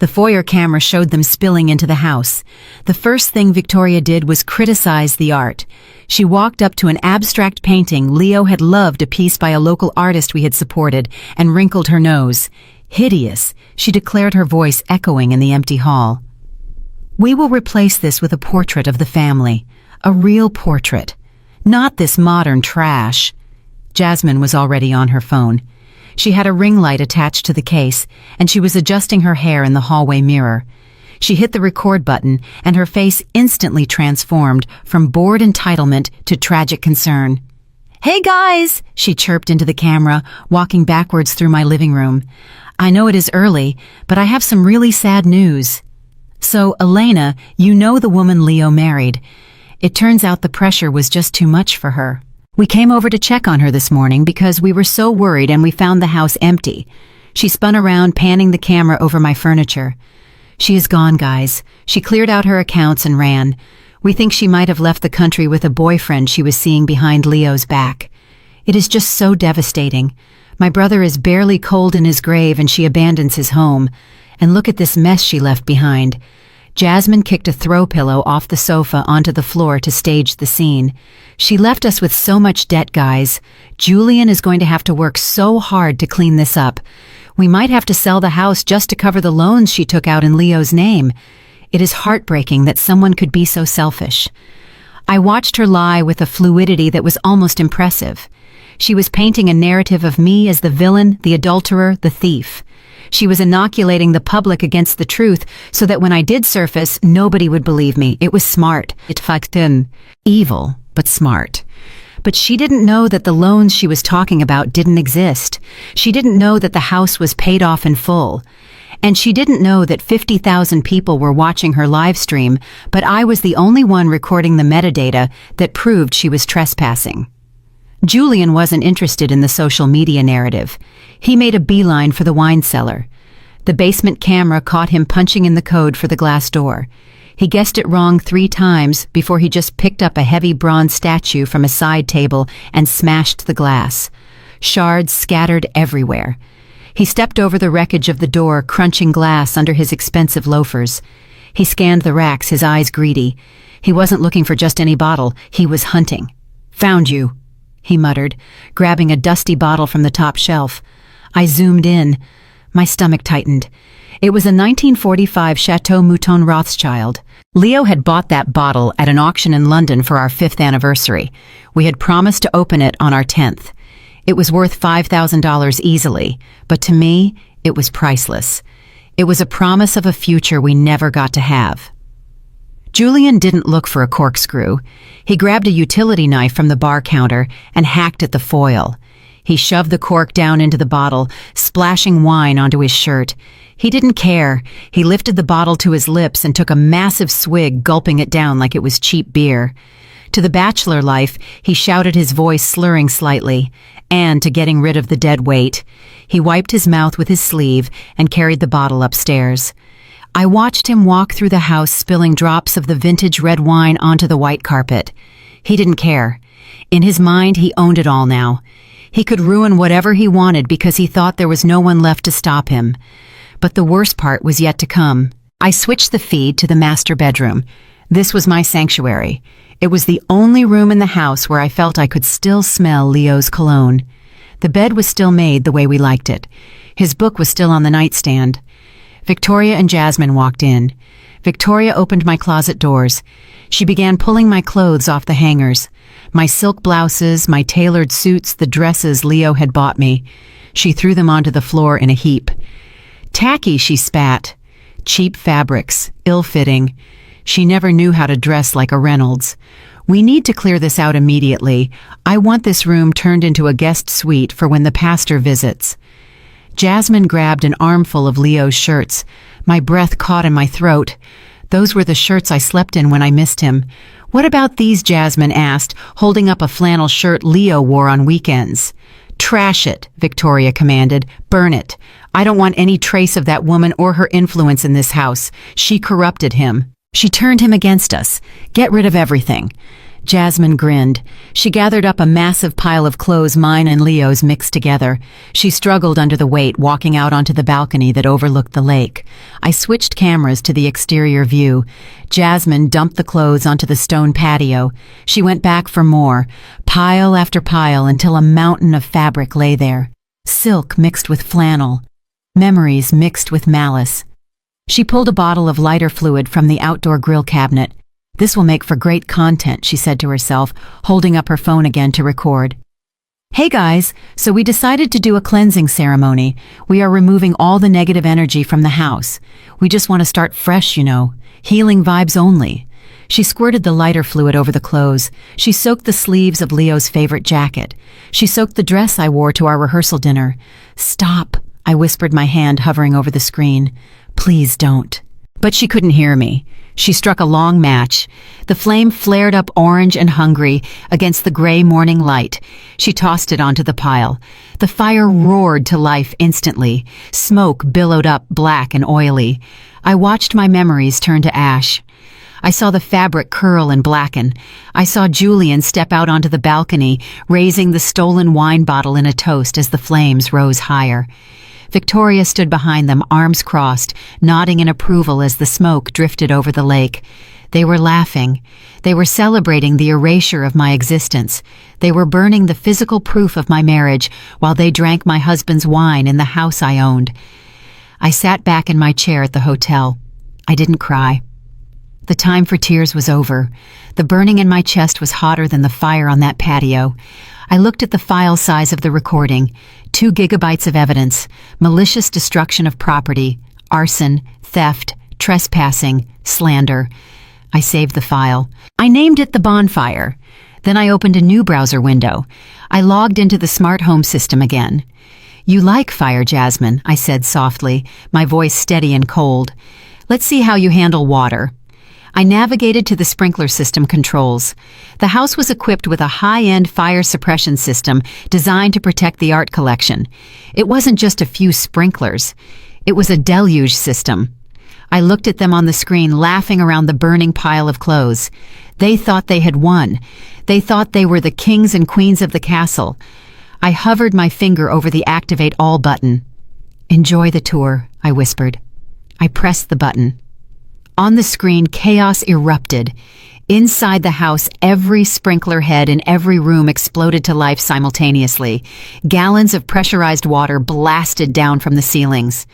The foyer camera showed them spilling into the house. The first thing Victoria did was criticize the art. She walked up to an abstract painting Leo had loved, a piece by a local artist we had supported, and wrinkled her nose. Hideous, she declared, her voice echoing in the empty hall. We will replace this with a portrait of the family. A real portrait. Not this modern trash. Jasmine was already on her phone. She had a ring light attached to the case, and she was adjusting her hair in the hallway mirror. She hit the record button, and her face instantly transformed from bored entitlement to tragic concern. Hey guys, she chirped into the camera, walking backwards through my living room. I know it is early, but I have some really sad news. So, Elena, you know the woman Leo married. It turns out the pressure was just too much for her. We came over to check on her this morning because we were so worried and we found the house empty. She spun around, panning the camera over my furniture. She is gone, guys. She cleared out her accounts and ran. We think she might have left the country with a boyfriend she was seeing behind Leo's back. It is just so devastating. My brother is barely cold in his grave and she abandons his home. And look at this mess she left behind. Jasmine kicked a throw pillow off the sofa onto the floor to stage the scene. She left us with so much debt, guys. Julian is going to have to work so hard to clean this up. We might have to sell the house just to cover the loans she took out in Leo's name. It is heartbreaking that someone could be so selfish. I watched her lie with a fluidity that was almost impressive. She was painting a narrative of me as the villain, the adulterer, the thief. She was inoculating the public against the truth so that when I did surface, nobody would believe me. It was smart. It fucked in. Evil, but smart. But she didn't know that the loans she was talking about didn't exist. She didn't know that the house was paid off in full. And she didn't know that 50,000 people were watching her live stream, but I was the only one recording the metadata that proved she was trespassing. Julian wasn't interested in the social media narrative. He made a beeline for the wine cellar. The basement camera caught him punching in the code for the glass door. He guessed it wrong 3 times before he just picked up a heavy bronze statue from a side table and smashed the glass. Shards scattered everywhere. He stepped over the wreckage of the door, crunching glass under his expensive loafers. He scanned the racks, his eyes greedy. He wasn't looking for just any bottle. He was hunting. "Found you," he muttered, grabbing a dusty bottle from the top shelf. I zoomed in. My stomach tightened. It was a 1945 Chateau Mouton Rothschild. Leo had bought that bottle at an auction in London for our 5th anniversary. We had promised to open it on our 10th. It was worth $5,000 easily, but to me, it was priceless. It was a promise of a future we never got to have. Julian didn't look for a corkscrew. He grabbed a utility knife from the bar counter and hacked at the foil. He shoved the cork down into the bottle, splashing wine onto his shirt. He didn't care. He lifted the bottle to his lips and took a massive swig, gulping it down like it was cheap beer. To the bachelor life, he shouted, his voice slurring slightly, and to getting rid of the dead weight. He wiped his mouth with his sleeve and carried the bottle upstairs. I watched him walk through the house, spilling drops of the vintage red wine onto the white carpet. He didn't care. In his mind, he owned it all now. He could ruin whatever he wanted because he thought there was no one left to stop him. But the worst part was yet to come. I switched the feed to the master bedroom. This was my sanctuary. It was the only room in the house where I felt I could still smell Leo's cologne. The bed was still made the way we liked it. His book was still on the nightstand. Victoria and Jasmine walked in. Victoria opened my closet doors. She began pulling my clothes off the hangers. My silk blouses, my tailored suits, the dresses Leo had bought me. She threw them onto the floor in a heap. Tacky, she spat. Cheap fabrics, ill-fitting. She never knew how to dress like a Reynolds. We need to clear this out immediately. I want this room turned into a guest suite for when the pastor visits. Jasmine grabbed an armful of Leo's shirts. My breath caught in my throat. Those were the shirts I slept in when I missed him. What about these? Jasmine asked, holding up a flannel shirt Leo wore on weekends. Trash it, Victoria commanded. Burn it. I don't want any trace of that woman or her influence in this house. She corrupted him. She turned him against us. Get rid of everything. Jasmine grinned. She gathered up a massive pile of clothes, mine and Leo's, mixed together. She struggled under the weight, walking out onto the balcony that overlooked the lake. I switched cameras to the exterior view. Jasmine dumped the clothes onto the stone patio. She went back for more, pile after pile, until a mountain of fabric lay there. Silk mixed with flannel. Memories mixed with malice. She pulled a bottle of lighter fluid from the outdoor grill cabinet. This will make for great content, she said to herself, holding up her phone again to record. Hey guys, so we decided to do a cleansing ceremony. We are removing all the negative energy from the house. We just want to start fresh, you know. Healing vibes only. She squirted the lighter fluid over the clothes. She soaked the sleeves of Leo's favorite jacket. She soaked the dress I wore to our rehearsal dinner. Stop, I whispered, my hand hovering over the screen. Please don't. But she couldn't hear me. She struck a long match. The flame flared up orange and hungry against the gray morning light. She tossed it onto the pile. The fire roared to life instantly. Smoke billowed up, black and oily. I watched my memories turn to ash. I saw the fabric curl and blacken. I saw Julian step out onto the balcony, raising the stolen wine bottle in a toast as the flames rose higher. Victoria stood behind them, arms crossed, nodding in approval as the smoke drifted over the lake. They were laughing. They were celebrating the erasure of my existence. They were burning the physical proof of my marriage while they drank my husband's wine in the house I owned. I sat back in my chair at the hotel. I didn't cry. The time for tears was over. The burning in my chest was hotter than the fire on that patio. I looked at the file size of the recording. 2 gigabytes of evidence, malicious destruction of property, arson, theft, trespassing, slander. I saved the file. I named it The Bonfire. Then I opened a new browser window. I logged into the smart home system again. You like fire, Jasmine, I said softly, my voice steady and cold. Let's see how you handle water. I navigated to the sprinkler system controls. The house was equipped with a high-end fire suppression system designed to protect the art collection. It wasn't just a few sprinklers. It was a deluge system. I looked at them on the screen, laughing around the burning pile of clothes. They thought they had won. They thought they were the kings and queens of the castle. I hovered my finger over the Activate All button. Enjoy the tour, I whispered. I pressed the button. On the screen, chaos erupted. Inside the house, every sprinkler head in every room exploded to life simultaneously. Gallons of pressurized water blasted down from the ceilings.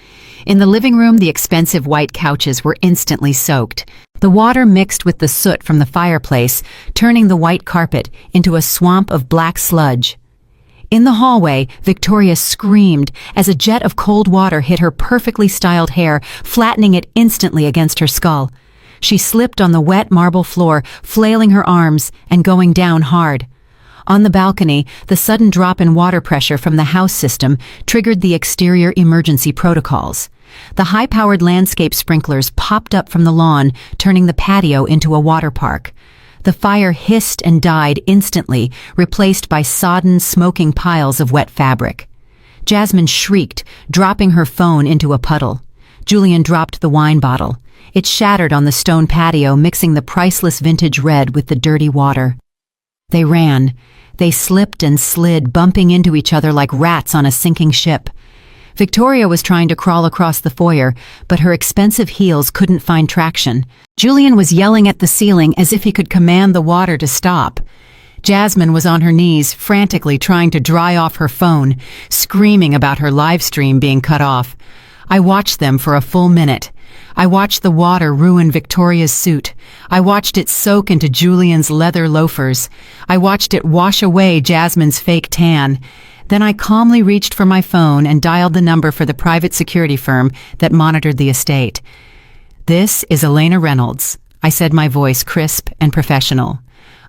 In the living room, the expensive white couches were instantly soaked. The water mixed with the soot from the fireplace, turning the white carpet into a swamp of black sludge. In the hallway, Victoria screamed as a jet of cold water hit her perfectly styled hair, flattening it instantly against her skull. She slipped on the wet marble floor, flailing her arms and going down hard. On the balcony, the sudden drop in water pressure from the house system triggered the exterior emergency protocols. The high-powered landscape sprinklers popped up from the lawn, turning the patio into a water park. The fire hissed and died instantly, replaced by sodden, smoking piles of wet fabric. Jasmine shrieked, dropping her phone into a puddle. Julian dropped the wine bottle. It shattered on the stone patio, mixing the priceless vintage red with the dirty water. They ran. They slipped and slid, bumping into each other like rats on a sinking ship. Victoria was trying to crawl across the foyer, but her expensive heels couldn't find traction. Julian was yelling at the ceiling as if he could command the water to stop. Jasmine was on her knees, frantically trying to dry off her phone, screaming about her live stream being cut off. I watched them for a full minute. I watched the water ruin Victoria's suit. I watched it soak into Julian's leather loafers. I watched it wash away Jasmine's fake tan. Then I calmly reached for my phone and dialed the number for the private security firm that monitored the estate. "This is Elena Reynolds," I said, my voice crisp and professional.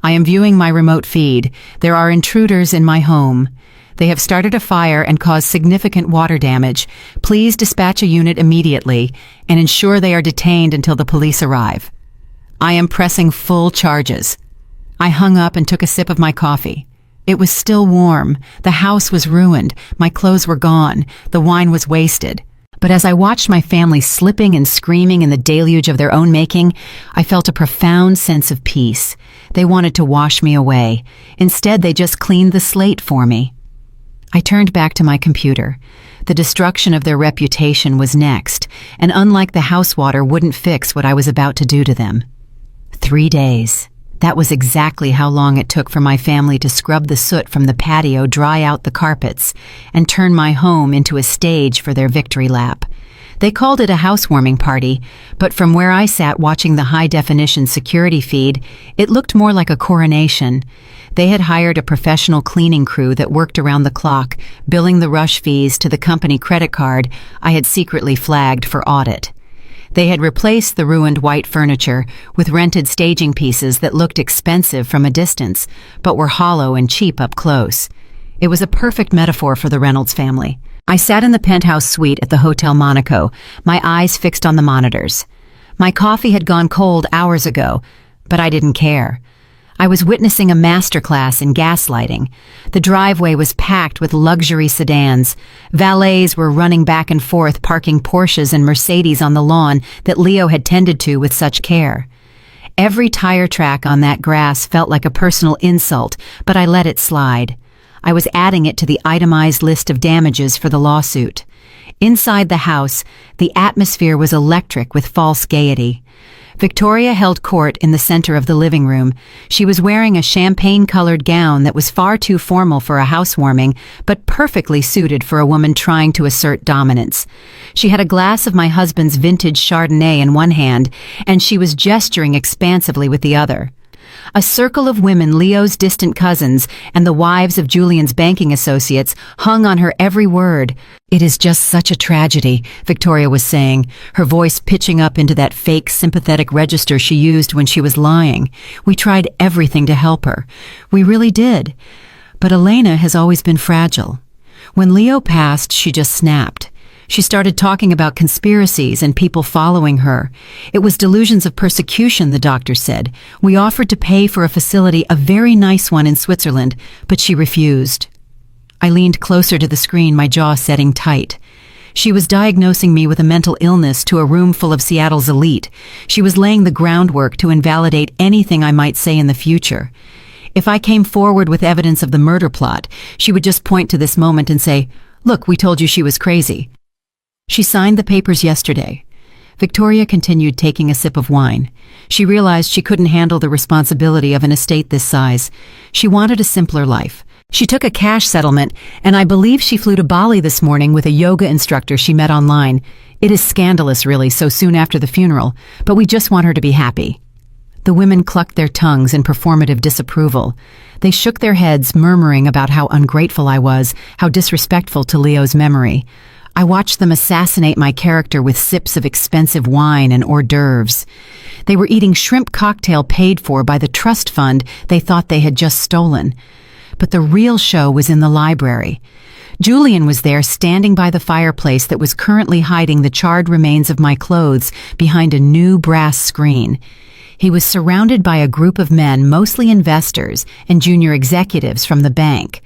"I am viewing my remote feed. There are intruders in my home. They have started a fire and caused significant water damage. Please dispatch a unit immediately and ensure they are detained until the police arrive. I am pressing full charges." I hung up and took a sip of my coffee. It was still warm. The house was ruined. My clothes were gone. The wine was wasted. But as I watched my family slipping and screaming in the deluge of their own making, I felt a profound sense of peace. They wanted to wash me away. Instead, they just cleaned the slate for me. I turned back to my computer. The destruction of their reputation was next, and unlike the house water wouldn't fix what I was about to do to them. 3 days. That was exactly how long it took for my family to scrub the soot from the patio, dry out the carpets, and turn my home into a stage for their victory lap. They called it a housewarming party, but from where I sat watching the high-definition security feed, it looked more like a coronation. They had hired a professional cleaning crew that worked around the clock, billing the rush fees to the company credit card I had secretly flagged for audit. They had replaced the ruined white furniture with rented staging pieces that looked expensive from a distance, but were hollow and cheap up close. It was a perfect metaphor for the Reynolds family. I sat in the penthouse suite at the Hotel Monaco, my eyes fixed on the monitors. My coffee had gone cold hours ago, but I didn't care. I was witnessing a masterclass in gaslighting. The driveway was packed with luxury sedans. Valets were running back and forth, parking Porsches and Mercedes on the lawn that Leo had tended to with such care. Every tire track on that grass felt like a personal insult, but I let it slide. I was adding it to the itemized list of damages for the lawsuit. Inside the house, the atmosphere was electric with false gaiety. Victoria held court in the center of the living room. She was wearing a champagne-colored gown that was far too formal for a housewarming, but perfectly suited for a woman trying to assert dominance. She had a glass of my husband's vintage Chardonnay in one hand, and she was gesturing expansively with the other. A circle of women, Leo's distant cousins, and the wives of Julian's banking associates, hung on her every word. "It is just such a tragedy," Victoria was saying, her voice pitching up into that fake sympathetic register she used when she was lying. "We tried everything to help her. We really did. But Elena has always been fragile. When Leo passed, she just snapped. She started talking about conspiracies and people following her. It was delusions of persecution, the doctor said. We offered to pay for a facility, a very nice one in Switzerland, but she refused." I leaned closer to the screen, my jaw setting tight. She was diagnosing me with a mental illness to a room full of Seattle's elite. She was laying the groundwork to invalidate anything I might say in the future. If I came forward with evidence of the murder plot, she would just point to this moment and say, "Look, we told you she was crazy." She signed the papers yesterday. Victoria continued, taking a sip of wine. She realized she couldn't handle the responsibility of an estate this size. She wanted a simpler life. She took a cash settlement, and I believe she flew to Bali this morning with a yoga instructor she met online. It is scandalous, really, so soon after the funeral, but we just want her to be happy. The women clucked their tongues in performative disapproval. They shook their heads, murmuring about how ungrateful I was, how disrespectful to Leo's memory. I watched them assassinate my character with sips of expensive wine and hors d'oeuvres. They were eating shrimp cocktail paid for by the trust fund they thought they had just stolen. But the real show was in the library. Julian was there, standing by the fireplace that was currently hiding the charred remains of my clothes behind a new brass screen. He was surrounded by a group of men, mostly investors and junior executives from the bank.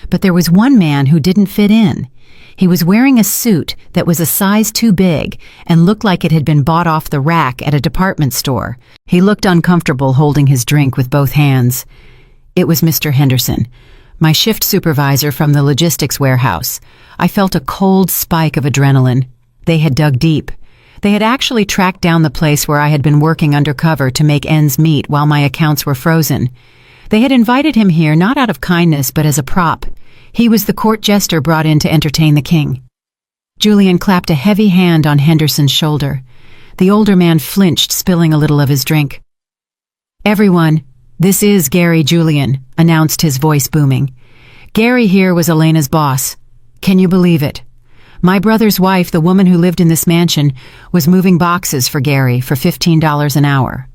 But there was one man who didn't fit in. He was wearing a suit that was a size too big and looked like it had been bought off the rack at a department store. He looked uncomfortable holding his drink with both hands. It was Mr. Henderson, my shift supervisor from the logistics warehouse. I felt a cold spike of adrenaline. They had dug deep. They had actually tracked down the place where I had been working undercover to make ends meet while my accounts were frozen. They had invited him here not out of kindness but as a prop. He was the court jester brought in to entertain the king. Julian clapped a heavy hand on Henderson's shoulder. The older man flinched, spilling a little of his drink. "Everyone, this is Gary Julian," announced his voice booming. "Gary here was Elena's boss. Can you believe it? My brother's wife, the woman who lived in this mansion, was moving boxes for Gary for $15 an hour."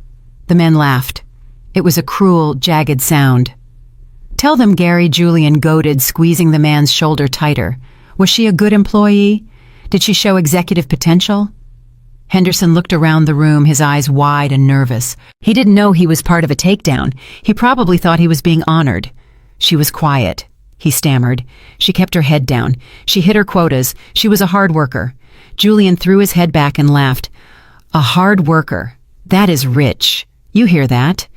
The men laughed. It was a cruel, jagged sound. "Tell them," Gary Julian goaded, squeezing the man's shoulder tighter. "Was she a good employee? Did she show executive potential?" Henderson looked around the room, his eyes wide and nervous. He didn't know he was part of a takedown. He probably thought he was being honored. "She was quiet," he stammered. "She kept her head down. She hit her quotas. She was a hard worker." Julian threw his head back and laughed. "A hard worker. That is rich. You hear that?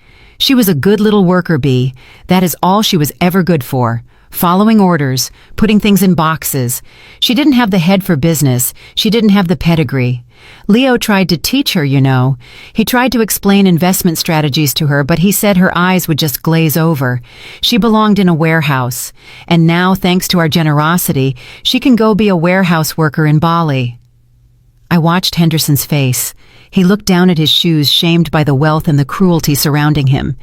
She was a good little worker bee. That is all she was ever good for. Following orders, putting things in boxes. She didn't have the head for business. She didn't have the pedigree. Leo tried to teach her, you know. He tried to explain investment strategies to her, but he said her eyes would just glaze over. She belonged in a warehouse. And now, thanks to our generosity, she can go be a warehouse worker in Bali." I watched Henderson's face. He looked down at his shoes, shamed by the wealth and the cruelty surrounding him.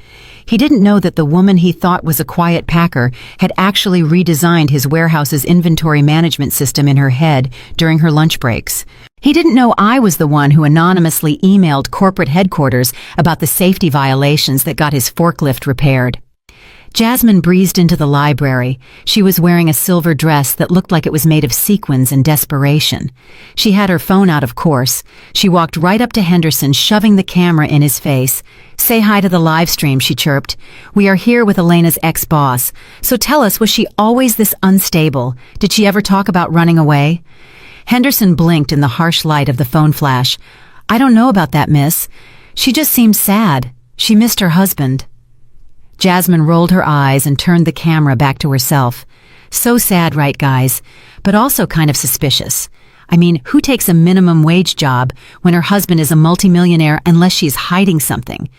He didn't know that the woman he thought was a quiet packer had actually redesigned his warehouse's inventory management system in her head during her lunch breaks. He didn't know I was the one who anonymously emailed corporate headquarters about the safety violations that got his forklift repaired. Jasmine breezed into the library. She was wearing a silver dress that looked like it was made of sequins in desperation. She had her phone out, of course. She walked right up to Henderson, shoving the camera in his face. "Say hi to the live stream," she chirped. "We are here with Elena's ex-boss. So tell us, was she always this unstable? Did she ever talk about running away?" Henderson blinked in the harsh light of the phone flash. "I don't know about that, miss. She just seemed sad. She missed her husband." Jasmine rolled her eyes and turned the camera back to herself. "So sad, right, guys? But also kind of suspicious. I mean, who takes a minimum wage job when her husband is a multimillionaire unless she's hiding something?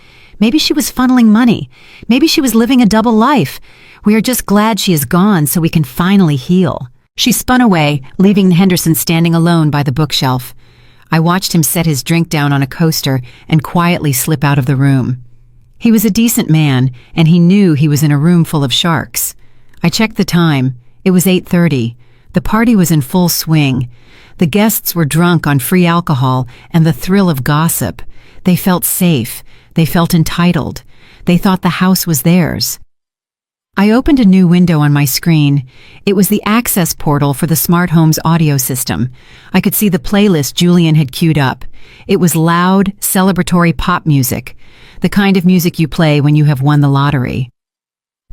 Maybe she was funneling money. Maybe she was living a double life. We are just glad she is gone so we can finally heal." She spun away, leaving Henderson standing alone by the bookshelf. I watched him set his drink down on a coaster and quietly slip out of the room. He was a decent man, and he knew he was in a room full of sharks. I checked the time. It was 8:30. The party was in full swing. The guests were drunk on free alcohol and the thrill of gossip. They felt safe. They felt entitled. They thought the house was theirs. I opened a new window on my screen. It was the access portal for the smart home's audio system. I could see the playlist Julian had queued up. It was loud, celebratory pop music, the kind of music you play when you have won the lottery.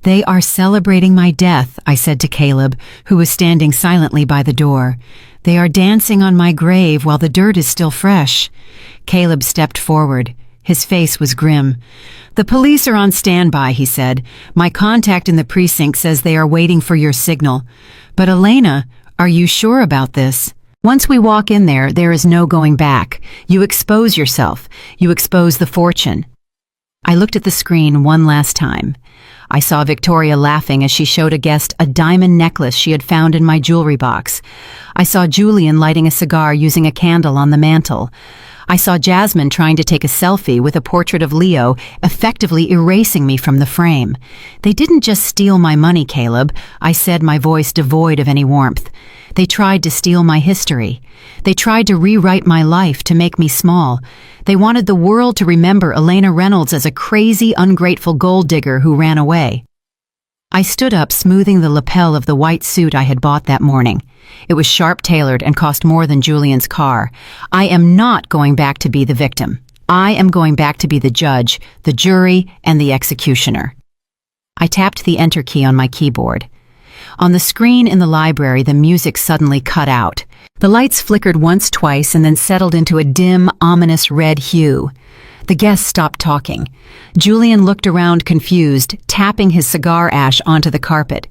"They are celebrating my death," I said to Caleb, who was standing silently by the door. "They are dancing on my grave while the dirt is still fresh." Caleb stepped forward. His face was grim. "The police are on standby," he said. "My contact in the precinct says they are waiting for your signal. But Elena, are you sure about this? Once we walk in there, there is no going back. You expose yourself. You expose the fortune." I looked at the screen one last time. I saw Victoria laughing as she showed a guest a diamond necklace she had found in my jewelry box. I saw Julian lighting a cigar using a candle on the mantel. I saw Jasmine trying to take a selfie with a portrait of Leo, effectively erasing me from the frame. "They didn't just steal my money, Caleb," I said, my voice devoid of any warmth. "They tried to steal my history. They tried to rewrite my life to make me small. They wanted the world to remember Elena Reynolds as a crazy, ungrateful gold digger who ran away." I stood up, smoothing the lapel of the white suit I had bought that morning. It was sharp-tailored and cost more than Julian's car. I am not going back to be the victim. I am going back to be the judge, the jury, and the executioner. I tapped the enter key on my keyboard. On the screen in the library, the music suddenly cut out. The lights flickered once, twice, and then settled into a dim, ominous red hue. The guests stopped talking. Julian looked around confused, tapping his cigar ash onto the carpet.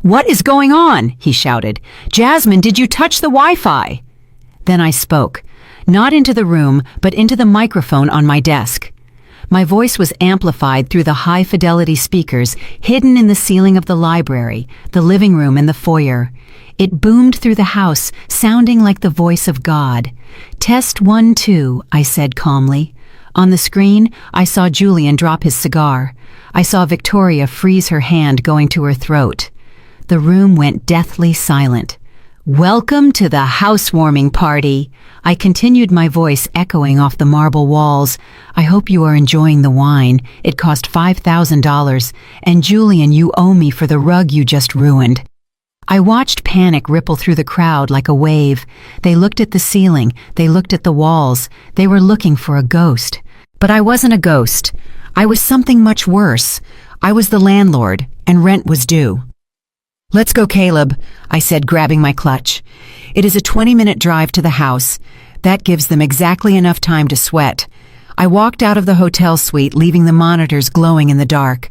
"What is going on?" he shouted. "Jasmine, did you touch the Wi-Fi?" Then I spoke, not into the room, but into the microphone on my desk. My voice was amplified through the high-fidelity speakers hidden in the ceiling of the library, the living room, and the foyer. It boomed through the house, sounding like the voice of God. "Test 1, 2, I said calmly. On the screen, I saw Julian drop his cigar. I saw Victoria freeze her hand going to her throat. The room went deathly silent. "Welcome to the housewarming party," I continued, my voice echoing off the marble walls. "I hope you are enjoying the wine. It cost $5,000, and Julian, you owe me for the rug you just ruined." I watched panic ripple through the crowd like a wave. They looked at the ceiling, they looked at the walls, they were looking for a ghost. But I wasn't a ghost. I was something much worse. I was the landlord, and rent was due. "Let's go, Caleb," I said, grabbing my clutch. "It is a 20-minute drive to the house. That gives them exactly enough time to sweat." I walked out of the hotel suite, leaving the monitors glowing in the dark.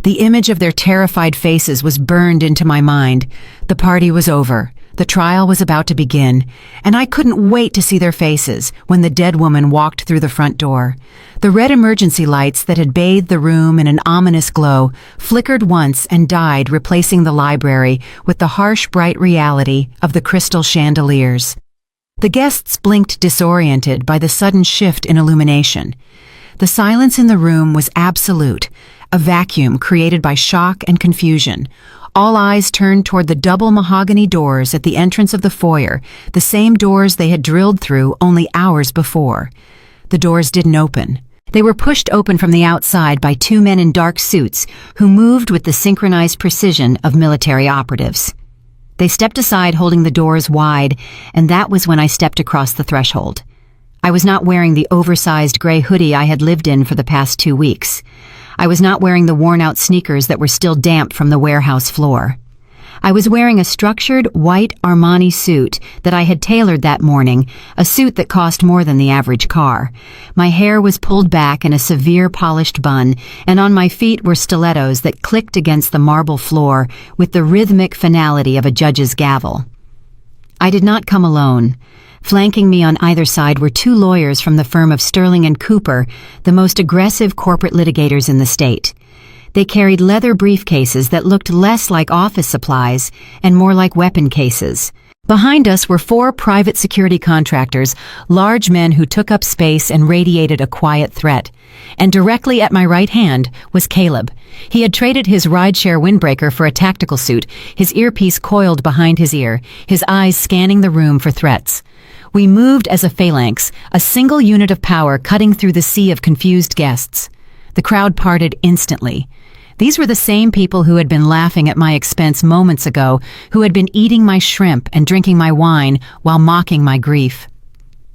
The image of their terrified faces was burned into my mind. The party was over. The trial was about to begin, and I couldn't wait to see their faces when the dead woman walked through the front door. The red emergency lights that had bathed the room in an ominous glow flickered once and died, replacing the library with the harsh, bright reality of the crystal chandeliers. The guests blinked, disoriented by the sudden shift in illumination. The silence in the room was absolute, a vacuum created by shock and confusion. All eyes turned toward the double mahogany doors at the entrance of the foyer, the same doors they had drilled through only hours before. The doors didn't open. They were pushed open from the outside by two men in dark suits who moved with the synchronized precision of military operatives. They stepped aside, holding the doors wide, and that was when I stepped across the threshold. I was not wearing the oversized gray hoodie I had lived in for the past 2 weeks. I was not wearing the worn-out sneakers that were still damp from the warehouse floor. I was wearing a structured white Armani suit that I had tailored that morning, a suit that cost more than the average car. My hair was pulled back in a severe polished bun, and on my feet were stilettos that clicked against the marble floor with the rhythmic finality of a judge's gavel. I did not come alone. Flanking me on either side were two lawyers from the firm of Sterling and Cooper, the most aggressive corporate litigators in the state. They carried leather briefcases that looked less like office supplies and more like weapon cases. Behind us were 4 private security contractors, large men who took up space and radiated a quiet threat. And directly at my right hand was Caleb. He had traded his rideshare windbreaker for a tactical suit, his earpiece coiled behind his ear, his eyes scanning the room for threats. We moved as a phalanx, a single unit of power cutting through the sea of confused guests. The crowd parted instantly. These were the same people who had been laughing at my expense moments ago, who had been eating my shrimp and drinking my wine while mocking my grief.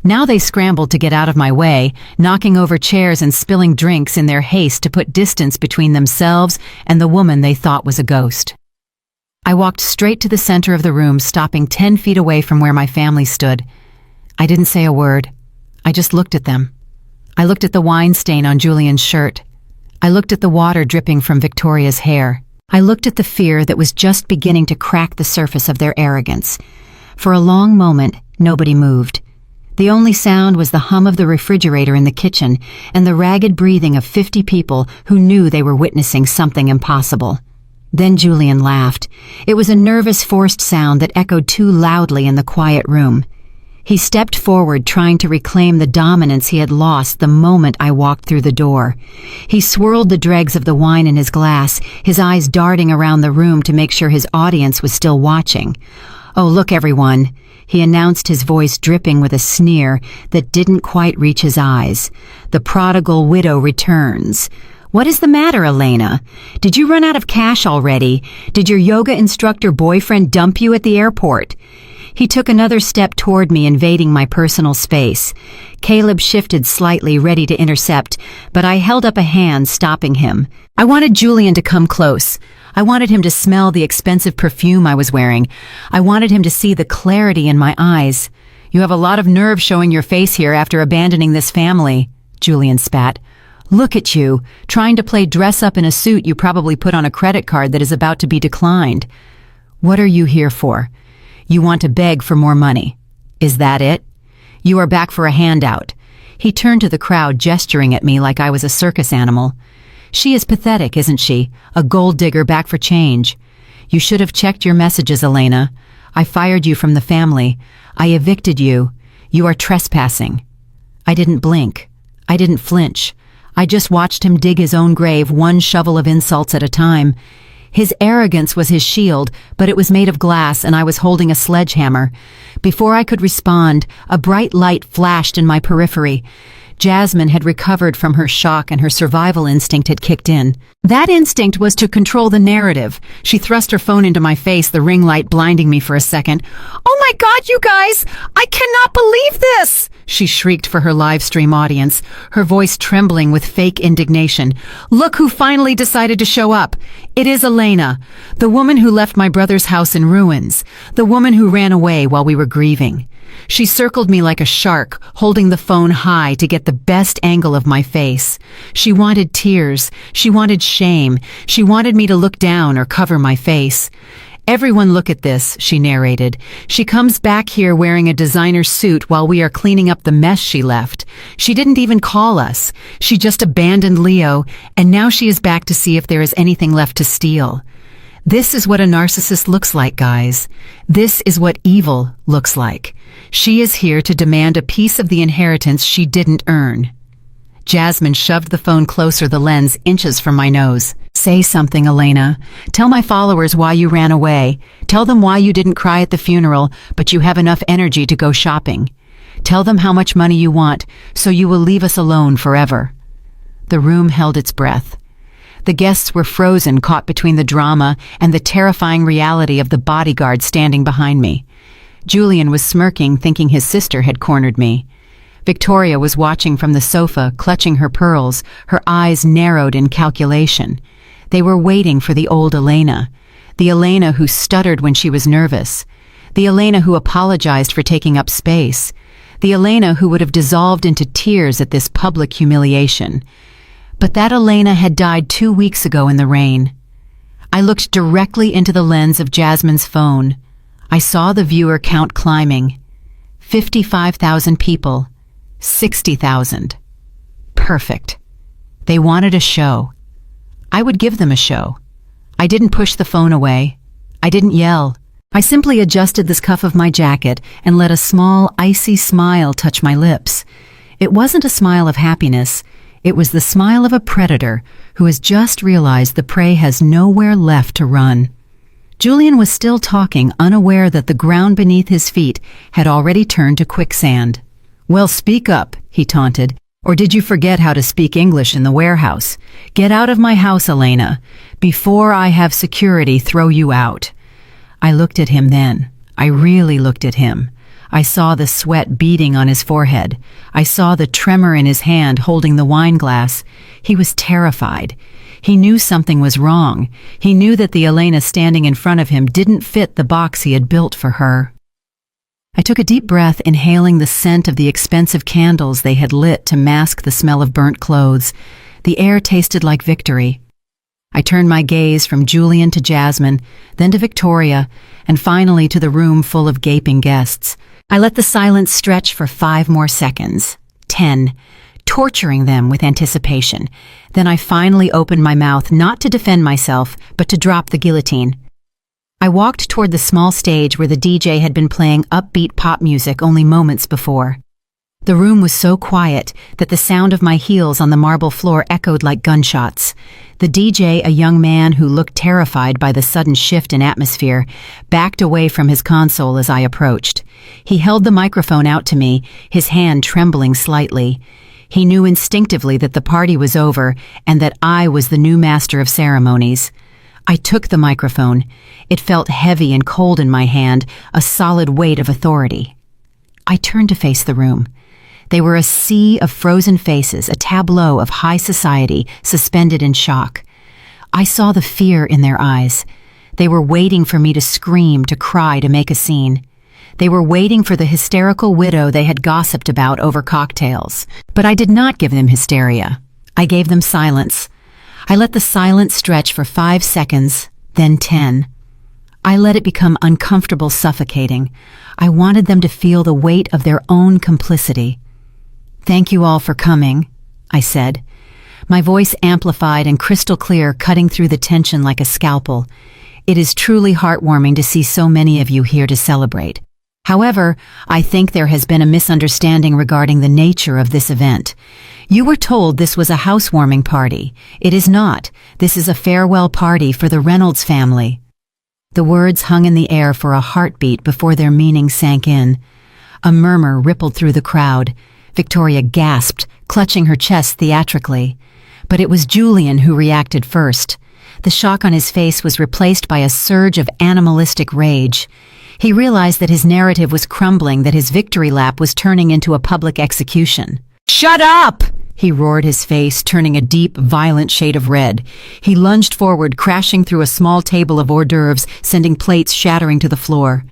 Now they scrambled to get out of my way, knocking over chairs and spilling drinks in their haste to put distance between themselves and the woman they thought was a ghost. I walked straight to the center of the room, stopping 10 feet away from where my family stood. I didn't say a word. I just looked at them. I looked at the wine stain on Julian's shirt. I looked at the water dripping from Victoria's hair. I looked at the fear that was just beginning to crack the surface of their arrogance. For a long moment, nobody moved. The only sound was the hum of the refrigerator in the kitchen and the ragged breathing of 50 people who knew they were witnessing something impossible. Then Julian laughed. It was a nervous, forced sound that echoed too loudly in the quiet room. He stepped forward, trying to reclaim the dominance he had lost the moment I walked through the door. He swirled the dregs of the wine in his glass, his eyes darting around the room to make sure his audience was still watching. "Oh, look, everyone," he announced, his voice dripping with a sneer that didn't quite reach his eyes. "The prodigal widow returns. What is the matter, Elena? Did you run out of cash already? Did your yoga instructor boyfriend dump you at the airport?" He took another step toward me, invading my personal space. Caleb shifted slightly, ready to intercept, but I held up a hand, stopping him. I wanted Julian to come close. I wanted him to smell the expensive perfume I was wearing. I wanted him to see the clarity in my eyes. "You have a lot of nerve showing your face here after abandoning this family," Julian spat. "Look at you, trying to play dress-up in a suit you probably put on a credit card that is about to be declined. What are you here for? You want to beg for more money. Is that it? You are back for a handout." He turned to the crowd, gesturing at me like I was a circus animal. "She is pathetic, isn't she? A gold digger back for change. You should have checked your messages, Elena. I fired you from the family. I evicted you. You are trespassing." I didn't blink. I didn't flinch. I just watched him dig his own grave, one shovel of insults at a time. His arrogance was his shield, but it was made of glass, and I was holding a sledgehammer. Before I could respond, a bright light flashed in my periphery. Jasmine had recovered from her shock, and her survival instinct had kicked in. That instinct was to control the narrative. She thrust her phone into my face, the ring light blinding me for a second. "Oh my God, you guys! I cannot believe this!" she shrieked for her live stream audience, her voice trembling with fake indignation. "Look who finally decided to show up. It is Elena, the woman who left my brother's house in ruins, the woman who ran away while we were grieving." She circled me like a shark, holding the phone high to get the best angle of my face. She wanted tears. She wanted shame. She wanted me to look down or cover my face. "Everyone look at this," she narrated. "She comes back here wearing a designer suit while we are cleaning up the mess she left. She didn't even call us. She just abandoned Leo, and now she is back to see if there is anything left to steal." This is what a narcissist looks like, guys. This is what evil looks like. She is here to demand a piece of the inheritance she didn't earn. Jasmine shoved the phone closer, the lens inches from my nose. "Say something, Elena. Tell my followers why you ran away. Tell them why you didn't cry at the funeral, but you have enough energy to go shopping. Tell them how much money you want, so you will leave us alone forever." The room held its breath. The guests were frozen, caught between the drama and the terrifying reality of the bodyguard standing behind me. Julian was smirking, thinking his sister had cornered me. Victoria was watching from the sofa, clutching her pearls, her eyes narrowed in calculation. They were waiting for the old Elena, the Elena who stuttered when she was nervous, the Elena who apologized for taking up space, the Elena who would have dissolved into tears at this public humiliation. But that Elena had died 2 weeks ago in the rain. I looked directly into the lens of Jasmine's phone. I saw the viewer count climbing. 55,000 people. 60,000. Perfect. They wanted a show. I would give them a show. I didn't push the phone away. I didn't yell. I simply adjusted the cuff of my jacket and let a small, icy smile touch my lips. It wasn't a smile of happiness. It was the smile of a predator who has just realized the prey has nowhere left to run. Julian was still talking, unaware that the ground beneath his feet had already turned to quicksand. "Well, speak up," he taunted. "Or did you forget how to speak English in the warehouse? Get out of my house, Elena, before I have security throw you out." I looked at him then. I really looked at him. I saw the sweat beading on his forehead. I saw the tremor in his hand holding the wine glass. He was terrified. He knew something was wrong. He knew that the Elena standing in front of him didn't fit the box he had built for her. I took a deep breath, inhaling the scent of the expensive candles they had lit to mask the smell of burnt clothes. The air tasted like victory. I turned my gaze from Julian to Jasmine, then to Victoria, and finally to the room full of gaping guests. I let the silence stretch for 5 more seconds. 10, torturing them with anticipation. Then I finally opened my mouth, not to defend myself, but to drop the guillotine. I walked toward the small stage where the DJ had been playing upbeat pop music only moments before. The room was so quiet that the sound of my heels on the marble floor echoed like gunshots. The DJ, a young man who looked terrified by the sudden shift in atmosphere, backed away from his console as I approached. He held the microphone out to me, his hand trembling slightly. He knew instinctively that the party was over and that I was the new master of ceremonies. I took the microphone. It felt heavy and cold in my hand, a solid weight of authority. I turned to face the room. They were a sea of frozen faces, a tableau of high society suspended in shock. I saw the fear in their eyes. They were waiting for me to scream, to cry, to make a scene. They were waiting for the hysterical widow they had gossiped about over cocktails. But I did not give them hysteria. I gave them silence. I let the silence stretch for 5 seconds, then 10. I let it become uncomfortable, suffocating. I wanted them to feel the weight of their own complicity. "Thank you all for coming," I said. My voice amplified and crystal clear, cutting through the tension like a scalpel. "It is truly heartwarming to see so many of you here to celebrate. However, I think there has been a misunderstanding regarding the nature of this event. You were told this was a housewarming party. It is not. This is a farewell party for the Reynolds family." The words hung in the air for a heartbeat before their meaning sank in. A murmur rippled through the crowd. Victoria gasped, clutching her chest theatrically. But it was Julian who reacted first. The shock on his face was replaced by a surge of animalistic rage. He realized that his narrative was crumbling, that his victory lap was turning into a public execution. "Shut up!" he roared, his face turning a deep, violent shade of red. He lunged forward, crashing through a small table of hors d'oeuvres, sending plates shattering to the floor.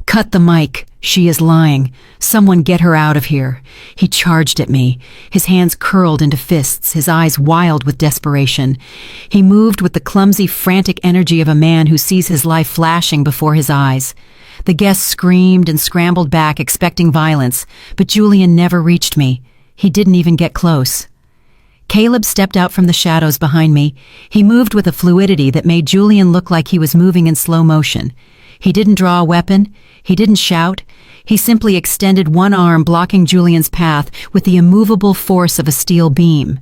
"Cut the mic. She is lying. Someone get her out of here." He charged at me, his hands curled into fists, his eyes wild with desperation. He moved with the clumsy, frantic energy of a man who sees his life flashing before his eyes. The guests screamed and scrambled back, expecting violence, but Julian never reached me. He didn't even get close. Caleb stepped out from the shadows behind me. He moved with a fluidity that made Julian look like he was moving in slow motion. He didn't draw a weapon. He didn't shout. He simply extended one arm, blocking Julian's path with the immovable force of a steel beam.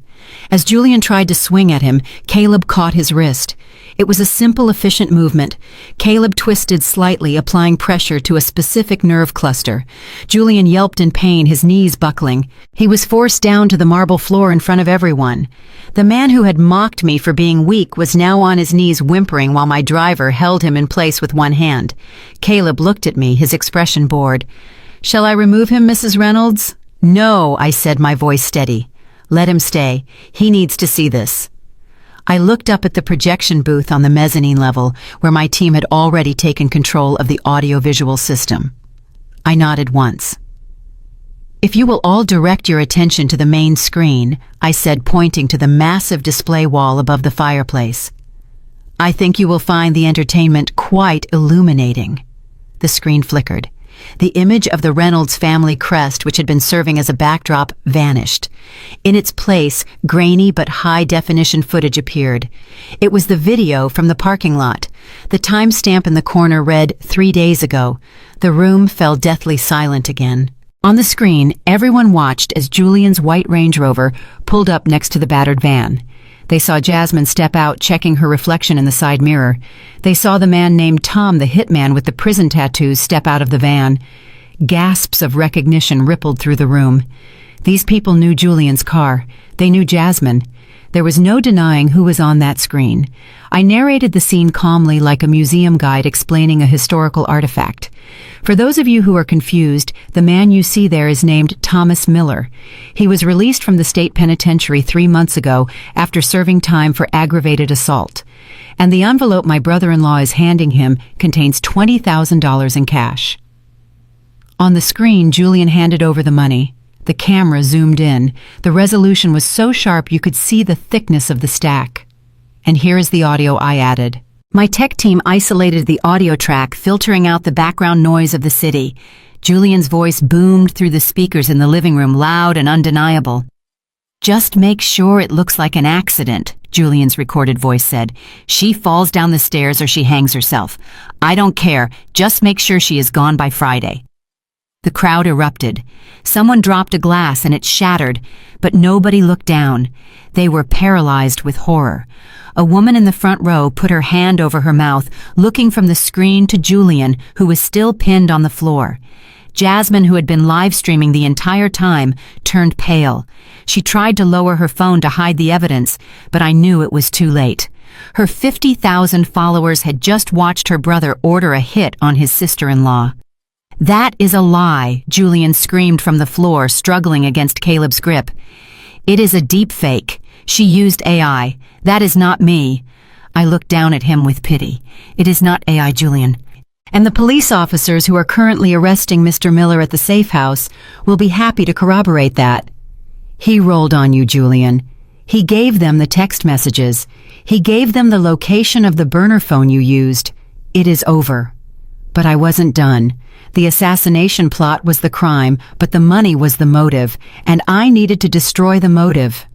As Julian tried to swing at him, Caleb caught his wrist. It was a simple, efficient movement. Caleb twisted slightly, applying pressure to a specific nerve cluster. Julian yelped in pain, his knees buckling. He was forced down to the marble floor in front of everyone. The man who had mocked me for being weak was now on his knees whimpering while my driver held him in place with one hand. Caleb looked at me, his expression bored. "Shall I remove him, Mrs. Reynolds?" "No," I said, my voice steady. "Let him stay. He needs to see this." I looked up at the projection booth on the mezzanine level, where my team had already taken control of the audiovisual system. I nodded once. "If you will all direct your attention to the main screen," I said, pointing to the massive display wall above the fireplace. "I think you will find the entertainment quite illuminating." The screen flickered. The image of the Reynolds family crest, which had been serving as a backdrop, vanished. In its place, grainy but high-definition footage appeared. It was the video from the parking lot. The timestamp in the corner read 3 days ago. The room fell deathly silent again. On the screen, everyone watched as Julian's white Range Rover pulled up next to the battered van. They saw Jasmine step out, checking her reflection in the side mirror. They saw the man named Tom, the hitman with the prison tattoos, step out of the van. Gasps of recognition rippled through the room. These people knew Julian's car. They knew Jasmine. There was no denying who was on that screen. I narrated the scene calmly, like a museum guide explaining a historical artifact. For those of you who are confused, the man you see there is named Thomas Miller. He was released from the state penitentiary 3 months ago after serving time for aggravated assault. And the envelope my brother-in-law is handing him contains $20,000 in cash. On the screen, Julian handed over the money. The camera zoomed in. The resolution was so sharp you could see the thickness of the stack. And here is the audio I added. My tech team isolated the audio track, filtering out the background noise of the city. Julian's voice boomed through the speakers in the living room, loud and undeniable. "Just make sure it looks like an accident," Julian's recorded voice said. "She falls down the stairs or she hangs herself. I don't care. Just make sure she is gone by Friday." The crowd erupted. Someone dropped a glass and it shattered, but nobody looked down. They were paralyzed with horror. A woman in the front row put her hand over her mouth, looking from the screen to Julian, who was still pinned on the floor. Jasmine, who had been live streaming the entire time, turned pale. She tried to lower her phone to hide the evidence, but I knew it was too late. Her 50,000 followers had just watched her brother order a hit on his sister-in-law. "That is a lie," Julian screamed from the floor, struggling against Caleb's grip. "It is a deep fake. She used AI. That is not me." I looked down at him with pity. "It is not AI, Julian. And the police officers who are currently arresting Mr. Miller at the safe house will be happy to corroborate that." "He rolled on you, Julian. He gave them the text messages. He gave them the location of the burner phone you used. It is over." But I wasn't done. The assassination plot was the crime, but the money was the motive, and I needed to destroy the motive.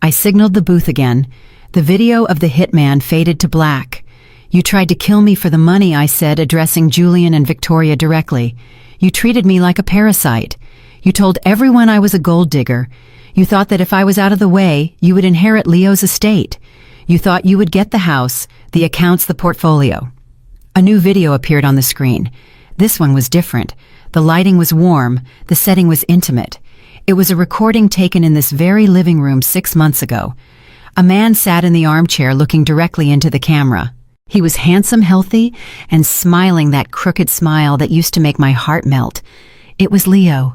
I signaled the booth again. The video of the hitman faded to black. "You tried to kill me for the money," I said, addressing Julian and Victoria directly. "You treated me like a parasite. You told everyone I was a gold digger. You thought that if I was out of the way, you would inherit Leo's estate. You thought you would get the house, the accounts, the portfolio." A new video appeared on the screen. This one was different. The lighting was warm. The setting was intimate. It was a recording taken in this very living room 6 months ago. A man sat in the armchair looking directly into the camera. He was handsome, healthy, and smiling that crooked smile that used to make my heart melt. It was Leo.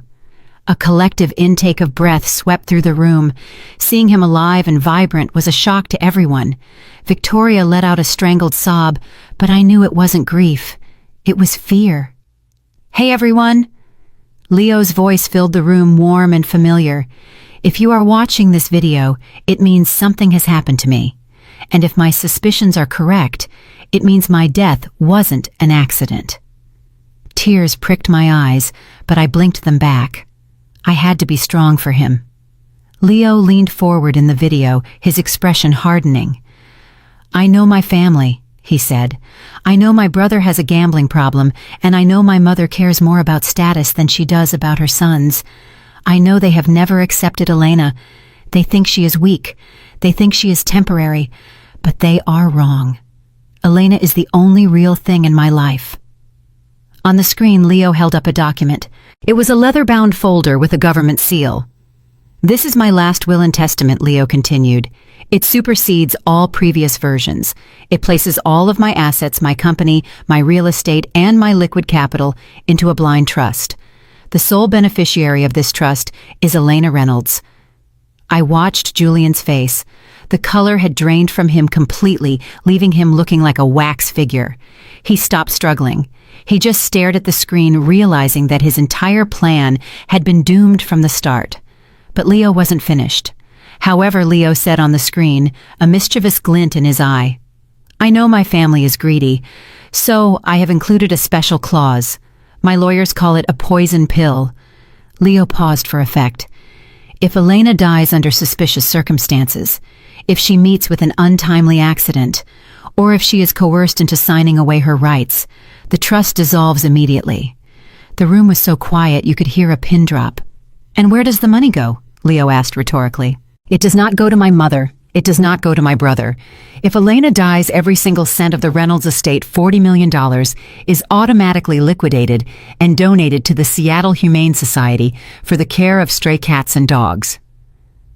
A collective intake of breath swept through the room. Seeing him alive and vibrant was a shock to everyone. Victoria let out a strangled sob, but I knew it wasn't grief. It was fear. "Hey, everyone!" Leo's voice filled the room, warm and familiar. "If you are watching this video, it means something has happened to me. And if my suspicions are correct, it means my death wasn't an accident." Tears pricked my eyes, but I blinked them back. I had to be strong for him. Leo leaned forward in the video, his expression hardening. "I know my family," he said. "I know my brother has a gambling problem, and I know my mother cares more about status than she does about her sons. I know they have never accepted Elena. They think she is weak. They think she is temporary, but they are wrong. Elena is the only real thing in my life." On the screen, Leo held up a document. It was a leather-bound folder with a government seal. "This is my last will and testament," Leo continued. "It supersedes all previous versions. It places all of my assets, my company, my real estate, and my liquid capital into a blind trust. The sole beneficiary of this trust is Elena Reynolds." I watched Julian's face. The color had drained from him completely, leaving him looking like a wax figure. He stopped struggling. He just stared at the screen, realizing that his entire plan had been doomed from the start. But Leo wasn't finished. "However," Leo said on the screen, a mischievous glint in his eye, "I know my family is greedy, so I have included a special clause. My lawyers call it a poison pill." Leo paused for effect. "If Elena dies under suspicious circumstances, if she meets with an untimely accident, or if she is coerced into signing away her rights, the trust dissolves immediately." The room was so quiet you could hear a pin drop. "And where does the money go?" Leo asked rhetorically. "It does not go to my mother. It does not go to my brother. If Elena dies, every single cent of the Reynolds estate, $40 million, is automatically liquidated and donated to the Seattle Humane Society for the care of stray cats and dogs."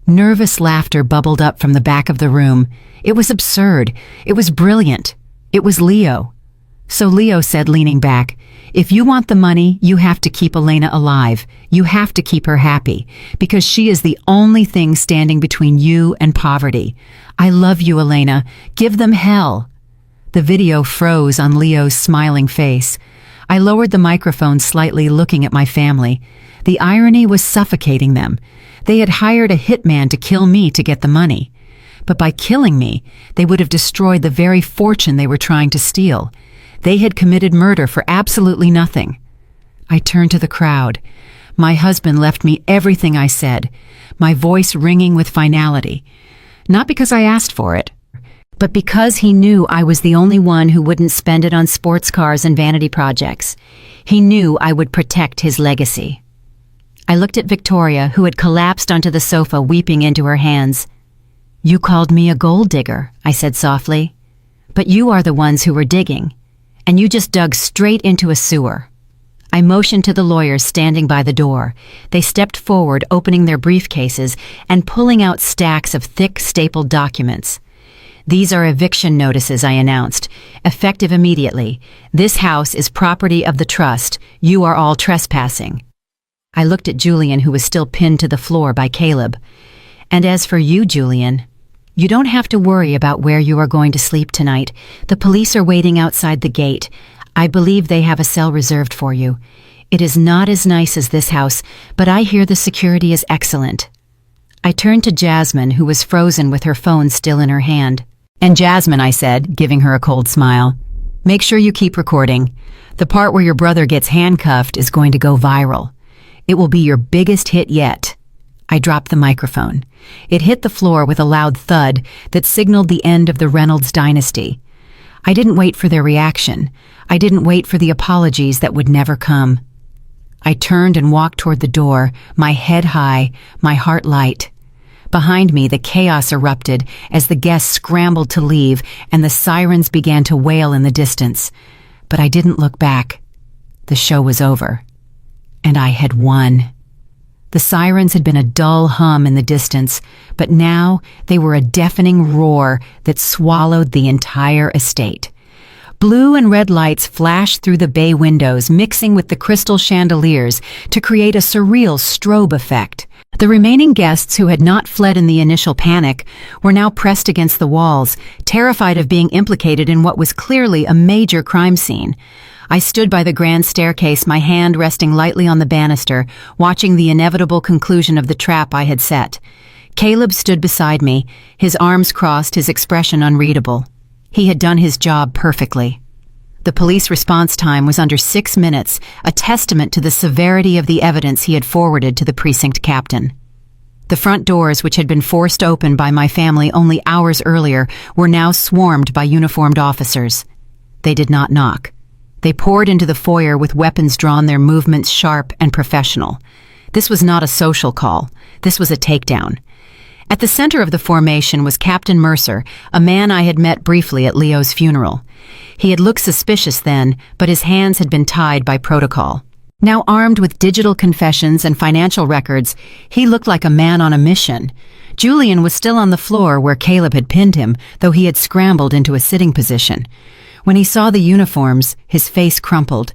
Nervous laughter bubbled up from the back of the room. It was absurd. It was brilliant. It was Leo. So Leo said, leaning back, "If you want the money, you have to keep Elena alive. You have to keep her happy, because she is the only thing standing between you and poverty. I love you, Elena. Give them hell." The video froze on Leo's smiling face. I lowered the microphone slightly, looking at my family. The irony was suffocating them. They had hired a hitman to kill me to get the money. But by killing me, they would have destroyed the very fortune they were trying to steal. They had committed murder for absolutely nothing. I turned to the crowd. My husband left me everything I said, my voice ringing with finality. Not because I asked for it, but because he knew I was the only one who wouldn't spend it on sports cars and vanity projects. He knew I would protect his legacy. I looked at Victoria, who had collapsed onto the sofa, weeping into her hands. "You called me a gold digger," I said softly. "But you are the ones who were digging. And you just dug straight into a sewer." I motioned to the lawyers standing by the door. They stepped forward, opening their briefcases and pulling out stacks of thick, stapled documents. "These are eviction notices," I announced. "Effective immediately. This house is property of the trust. You are all trespassing." I looked at Julian, who was still pinned to the floor by Caleb. "And as for you, Julian, you don't have to worry about where you are going to sleep tonight. The police are waiting outside the gate. I believe they have a cell reserved for you. It is not as nice as this house, but I hear the security is excellent." I turned to Jasmine, who was frozen with her phone still in her hand. "And Jasmine," I said, giving her a cold smile, "make sure you keep recording. The part where your brother gets handcuffed is going to go viral. It will be your biggest hit yet." I dropped the microphone. It hit the floor with a loud thud that signaled the end of the Reynolds dynasty. I didn't wait for their reaction. I didn't wait for the apologies that would never come. I turned and walked toward the door, my head high, my heart light. Behind me, the chaos erupted as the guests scrambled to leave and the sirens began to wail in the distance. But I didn't look back. The show was over. And I had won. The sirens had been a dull hum in the distance, but now they were a deafening roar that swallowed the entire estate. Blue and red lights flashed through the bay windows, mixing with the crystal chandeliers to create a surreal strobe effect. The remaining guests, who had not fled in the initial panic, were now pressed against the walls, terrified of being implicated in what was clearly a major crime scene. I stood by the grand staircase, my hand resting lightly on the banister, watching the inevitable conclusion of the trap I had set. Caleb stood beside me, his arms crossed, his expression unreadable. He had done his job perfectly. The police response time was under 6 minutes, a testament to the severity of the evidence he had forwarded to the precinct captain. The front doors, which had been forced open by my family only hours earlier, were now swarmed by uniformed officers. They did not knock. They poured into the foyer with weapons drawn, their movements sharp and professional. This was not a social call. This was a takedown. At the center of the formation was Captain Mercer, a man I had met briefly at Leo's funeral. He had looked suspicious then, but his hands had been tied by protocol. Now armed with digital confessions and financial records, he looked like a man on a mission. Julian was still on the floor where Caleb had pinned him, though he had scrambled into a sitting position. When he saw the uniforms, his face crumpled.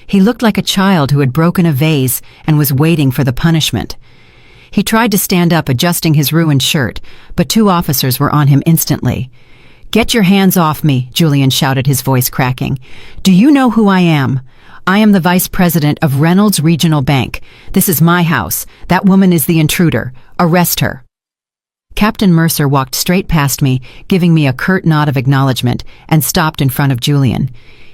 He looked like a child who had broken a vase and was waiting for the punishment. He tried to stand up, adjusting his ruined shirt, but 2 officers were on him instantly. "Get your hands off me," Julian shouted, his voice cracking. "Do you know who I am? I am the vice president of Reynolds Regional Bank. This is my house. That woman is the intruder. Arrest her." Captain Mercer walked straight past me, giving me a curt nod of acknowledgement, and stopped in front of Julian.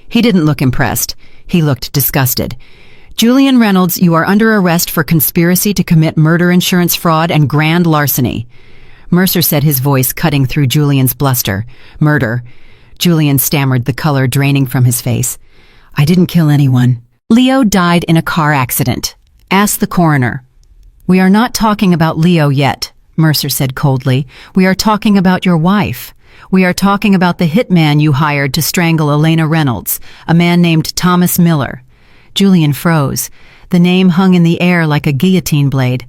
He didn't look impressed. He looked disgusted. "Julian Reynolds, you are under arrest for conspiracy to commit murder insurance fraud and grand larceny." Mercer said, his voice cutting through Julian's bluster. "Murder." Julian stammered, the color draining from his face. "I didn't kill anyone. Leo died in a car accident. Ask the coroner." "We are not talking about Leo yet," Mercer said coldly. "We are talking about your wife. We are talking about the hitman you hired to strangle Elena Reynolds, a man named Thomas Miller." Julian froze. The name hung in the air like a guillotine blade.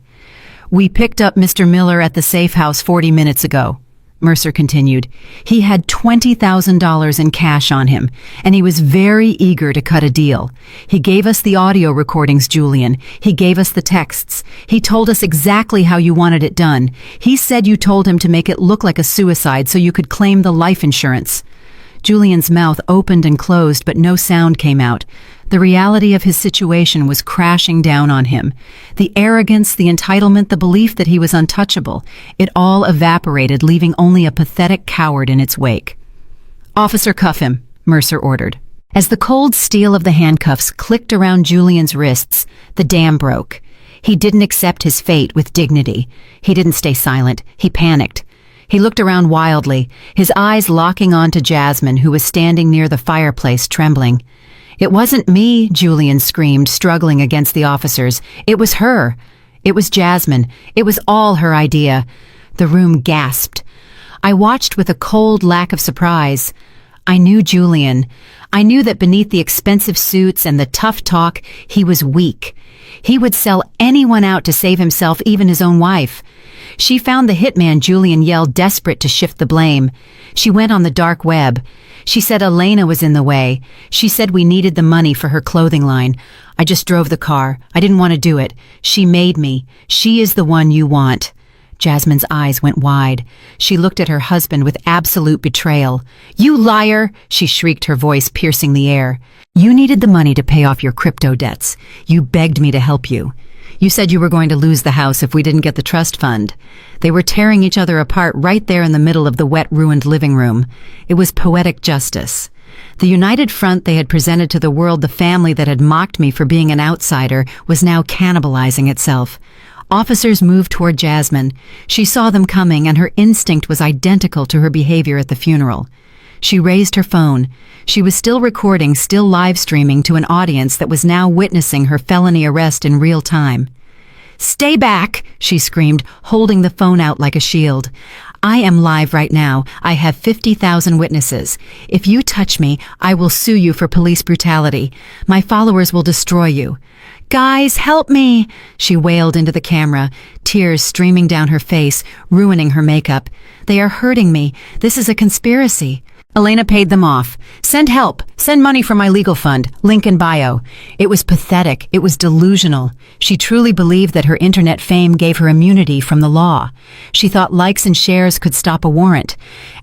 "We picked up Mr. Miller at the safe house 40 minutes ago," Mercer continued. "He had $20,000 in cash on him, and he was very eager to cut a deal. He gave us the audio recordings, Julian. He gave us the texts. He told us exactly how you wanted it done. He said you told him to make it look like a suicide so you could claim the life insurance." Julian's mouth opened and closed, but no sound came out. The reality of his situation was crashing down on him. The arrogance, the entitlement, the belief that he was untouchable, it all evaporated, leaving only a pathetic coward in its wake. "Officer, cuff him," Mercer ordered. As the cold steel of the handcuffs clicked around Julian's wrists, the dam broke. He didn't accept his fate with dignity. He didn't stay silent. He panicked. He looked around wildly, his eyes locking on to Jasmine, who was standing near the fireplace, trembling. "It wasn't me," Julian screamed, struggling against the officers. "It was her. It was Jasmine. It was all her idea." The room gasped. I watched with a cold lack of surprise. I knew Julian. I knew that beneath the expensive suits and the tough talk, he was weak. He would sell anyone out to save himself, even his own wife. She found the hitman Julian yelled, desperate to shift the blame. She went on the dark web. She said Elena was in the way. She said we needed the money for her clothing line. I just drove the car. I didn't want to do it. She made me. She is the one you want. Jasmine's eyes went wide. She looked at her husband with absolute betrayal. You liar! She shrieked, her voice piercing the air. You needed the money to pay off your crypto debts. You begged me to help you. You said you were going to lose the house if we didn't get the trust fund. They were tearing each other apart right there in the middle of the wet, ruined living room. It was poetic justice. The united front they had presented to the world, the family that had mocked me for being an outsider, was now cannibalizing itself. Officers moved toward Jasmine. She saw them coming, and her instinct was identical to her behavior at the funeral. She raised her phone. She was still recording, still live streaming to an audience that was now witnessing her felony arrest in real time. Stay back, she screamed, holding the phone out like a shield. I am live right now. I have 50,000 witnesses. If you touch me, I will sue you for police brutality. My followers will destroy you. Guys, help me, she wailed into the camera, tears streaming down her face, ruining her makeup. They are hurting me. This is a conspiracy. Elena paid them off. Send help. Send money from my legal fund. Link in bio. It was pathetic. It was delusional. She truly believed that her internet fame gave her immunity from the law. She thought likes and shares could stop a warrant.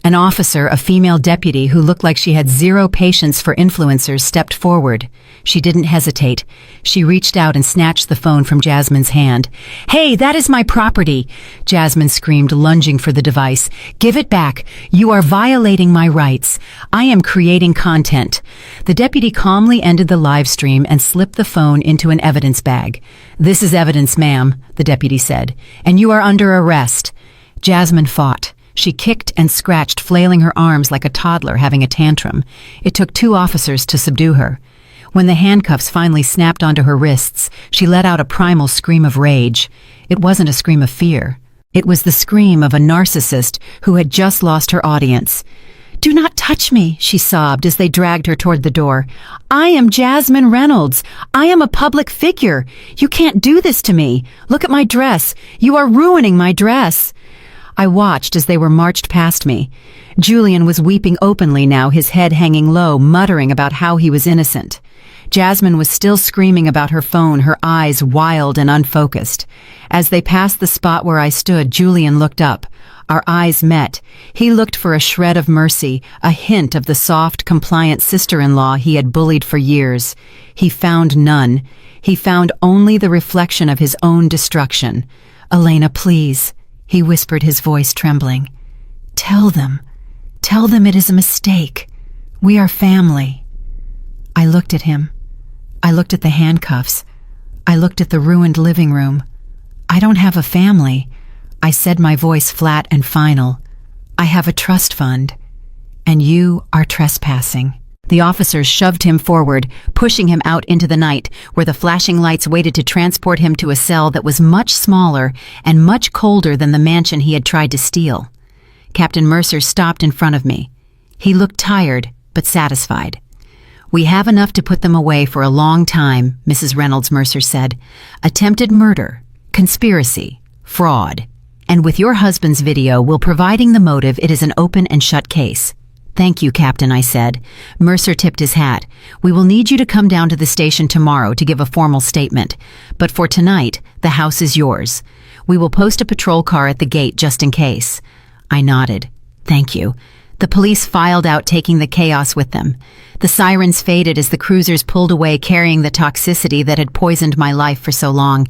An officer, a female deputy who looked like she had zero patience for influencers, stepped forward. She didn't hesitate. She reached out and snatched the phone from Jasmine's hand. Hey, that is my property, Jasmine screamed, lunging for the device. Give it back. You are violating my rights. I am creating content. The deputy calmly ended the live stream and slipped the phone into an evidence bag. This is evidence, ma'am, the deputy said, and you are under arrest. Jasmine fought. She kicked and scratched, flailing her arms like a toddler having a tantrum. It took 2 officers to subdue her. When the handcuffs finally snapped onto her wrists, she let out a primal scream of rage. It wasn't a scream of fear. It was the scream of a narcissist who had just lost her audience. Do not touch me, she sobbed as they dragged her toward the door. I am Jasmine Reynolds. I am a public figure. You can't do this to me. Look at my dress. You are ruining my dress. I watched as they were marched past me. Julian was weeping openly now, his head hanging low, muttering about how he was innocent. Jasmine was still screaming about her phone, her eyes wild and unfocused. As they passed the spot where I stood, Julian looked up. Our eyes met. He looked for a shred of mercy, a hint of the soft, compliant sister-in-law he had bullied for years. He found none. He found only the reflection of his own destruction. Elena, please, he whispered, his voice trembling. Tell them it is a mistake. We are family. I looked at him. I looked at the handcuffs. I looked at the ruined living room. I don't have a family, I said, my voice flat and final. I have a trust fund, and you are trespassing. The officers shoved him forward, pushing him out into the night, where the flashing lights waited to transport him to a cell that was much smaller and much colder than the mansion he had tried to steal. Captain Mercer stopped in front of me. He looked tired, but satisfied. We have enough to put them away for a long time, Mrs. Reynolds, Mercer said. Attempted murder, conspiracy, fraud. And with your husband's video, will providing the motive, it is an open and shut case. Thank you, Captain, I said. Mercer tipped his hat. We will need you to come down to the station tomorrow to give a formal statement. But for tonight, the house is yours. We will post a patrol car at the gate just in case. I nodded. Thank you. The police filed out, taking the chaos with them. The sirens faded as the cruisers pulled away, carrying the toxicity that had poisoned my life for so long.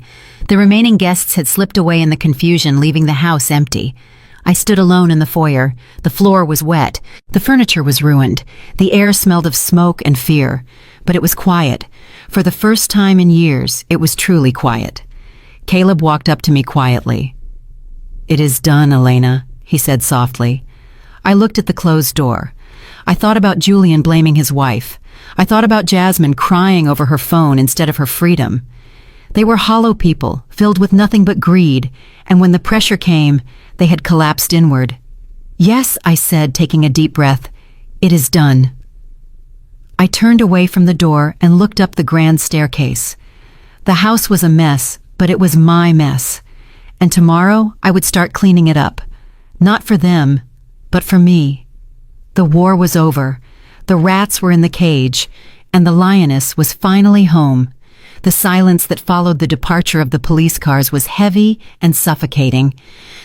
The remaining guests had slipped away in the confusion, leaving the house empty. I stood alone in the foyer. The floor was wet. The furniture was ruined. The air smelled of smoke and fear. But it was quiet. For the first time in years, it was truly quiet. Caleb walked up to me quietly. It is done, Elena, he said softly. I looked at the closed door. I thought about Julian blaming his wife. I thought about Jasmine crying over her phone instead of her freedom. They were hollow people, filled with nothing but greed, and when the pressure came, they had collapsed inward. Yes, I said, taking a deep breath. It is done. I turned away from the door and looked up the grand staircase. The house was a mess, but it was my mess. And tomorrow I would start cleaning it up. Not for them, but for me. The war was over. The rats were in the cage, and the lioness was finally home. The silence that followed the departure of the police cars was heavy and suffocating.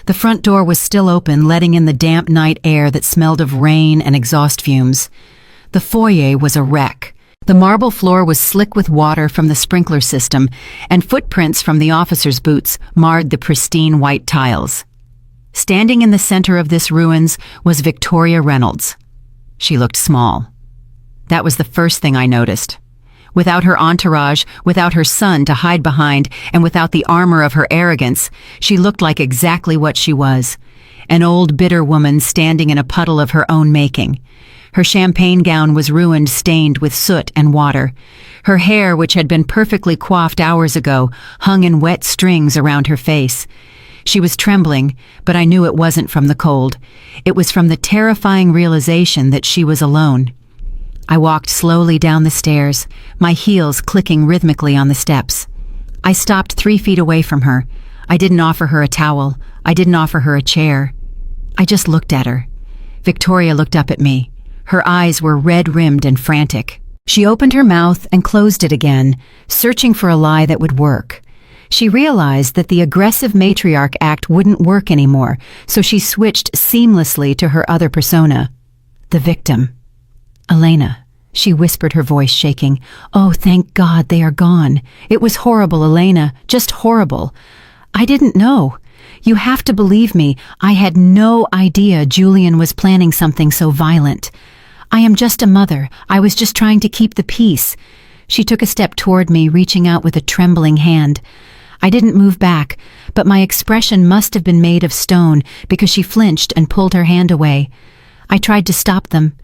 The front door was still open, letting in the damp night air that smelled of rain and exhaust fumes. The foyer was a wreck. The marble floor was slick with water from the sprinkler system, and footprints from the officers' boots marred the pristine white tiles. Standing in the center of this ruins was Victoria Reynolds. She looked small. That was the first thing I noticed. Without her entourage, without her son to hide behind, and without the armor of her arrogance, she looked like exactly what she was. An old, bitter woman standing in a puddle of her own making. Her champagne gown was ruined, stained with soot and water. Her hair, which had been perfectly coiffed hours ago, hung in wet strings around her face. She was trembling, but I knew it wasn't from the cold. It was from the terrifying realization that she was alone. I walked slowly down the stairs, my heels clicking rhythmically on the steps. I stopped 3 feet away from her. I didn't offer her a towel. I didn't offer her a chair. I just looked at her. Victoria looked up at me. Her eyes were red-rimmed and frantic. She opened her mouth and closed it again, searching for a lie that would work. She realized that the aggressive matriarch act wouldn't work anymore, so she switched seamlessly to her other persona, the victim. "Elena," she whispered, her voice shaking. "Oh, thank God they are gone. It was horrible, Elena, just horrible. I didn't know. You have to believe me, I had no idea Julian was planning something so violent. I am just a mother. I was just trying to keep the peace." She took a step toward me, reaching out with a trembling hand. I didn't move back, but my expression must have been made of stone because she flinched and pulled her hand away. I tried to stop them.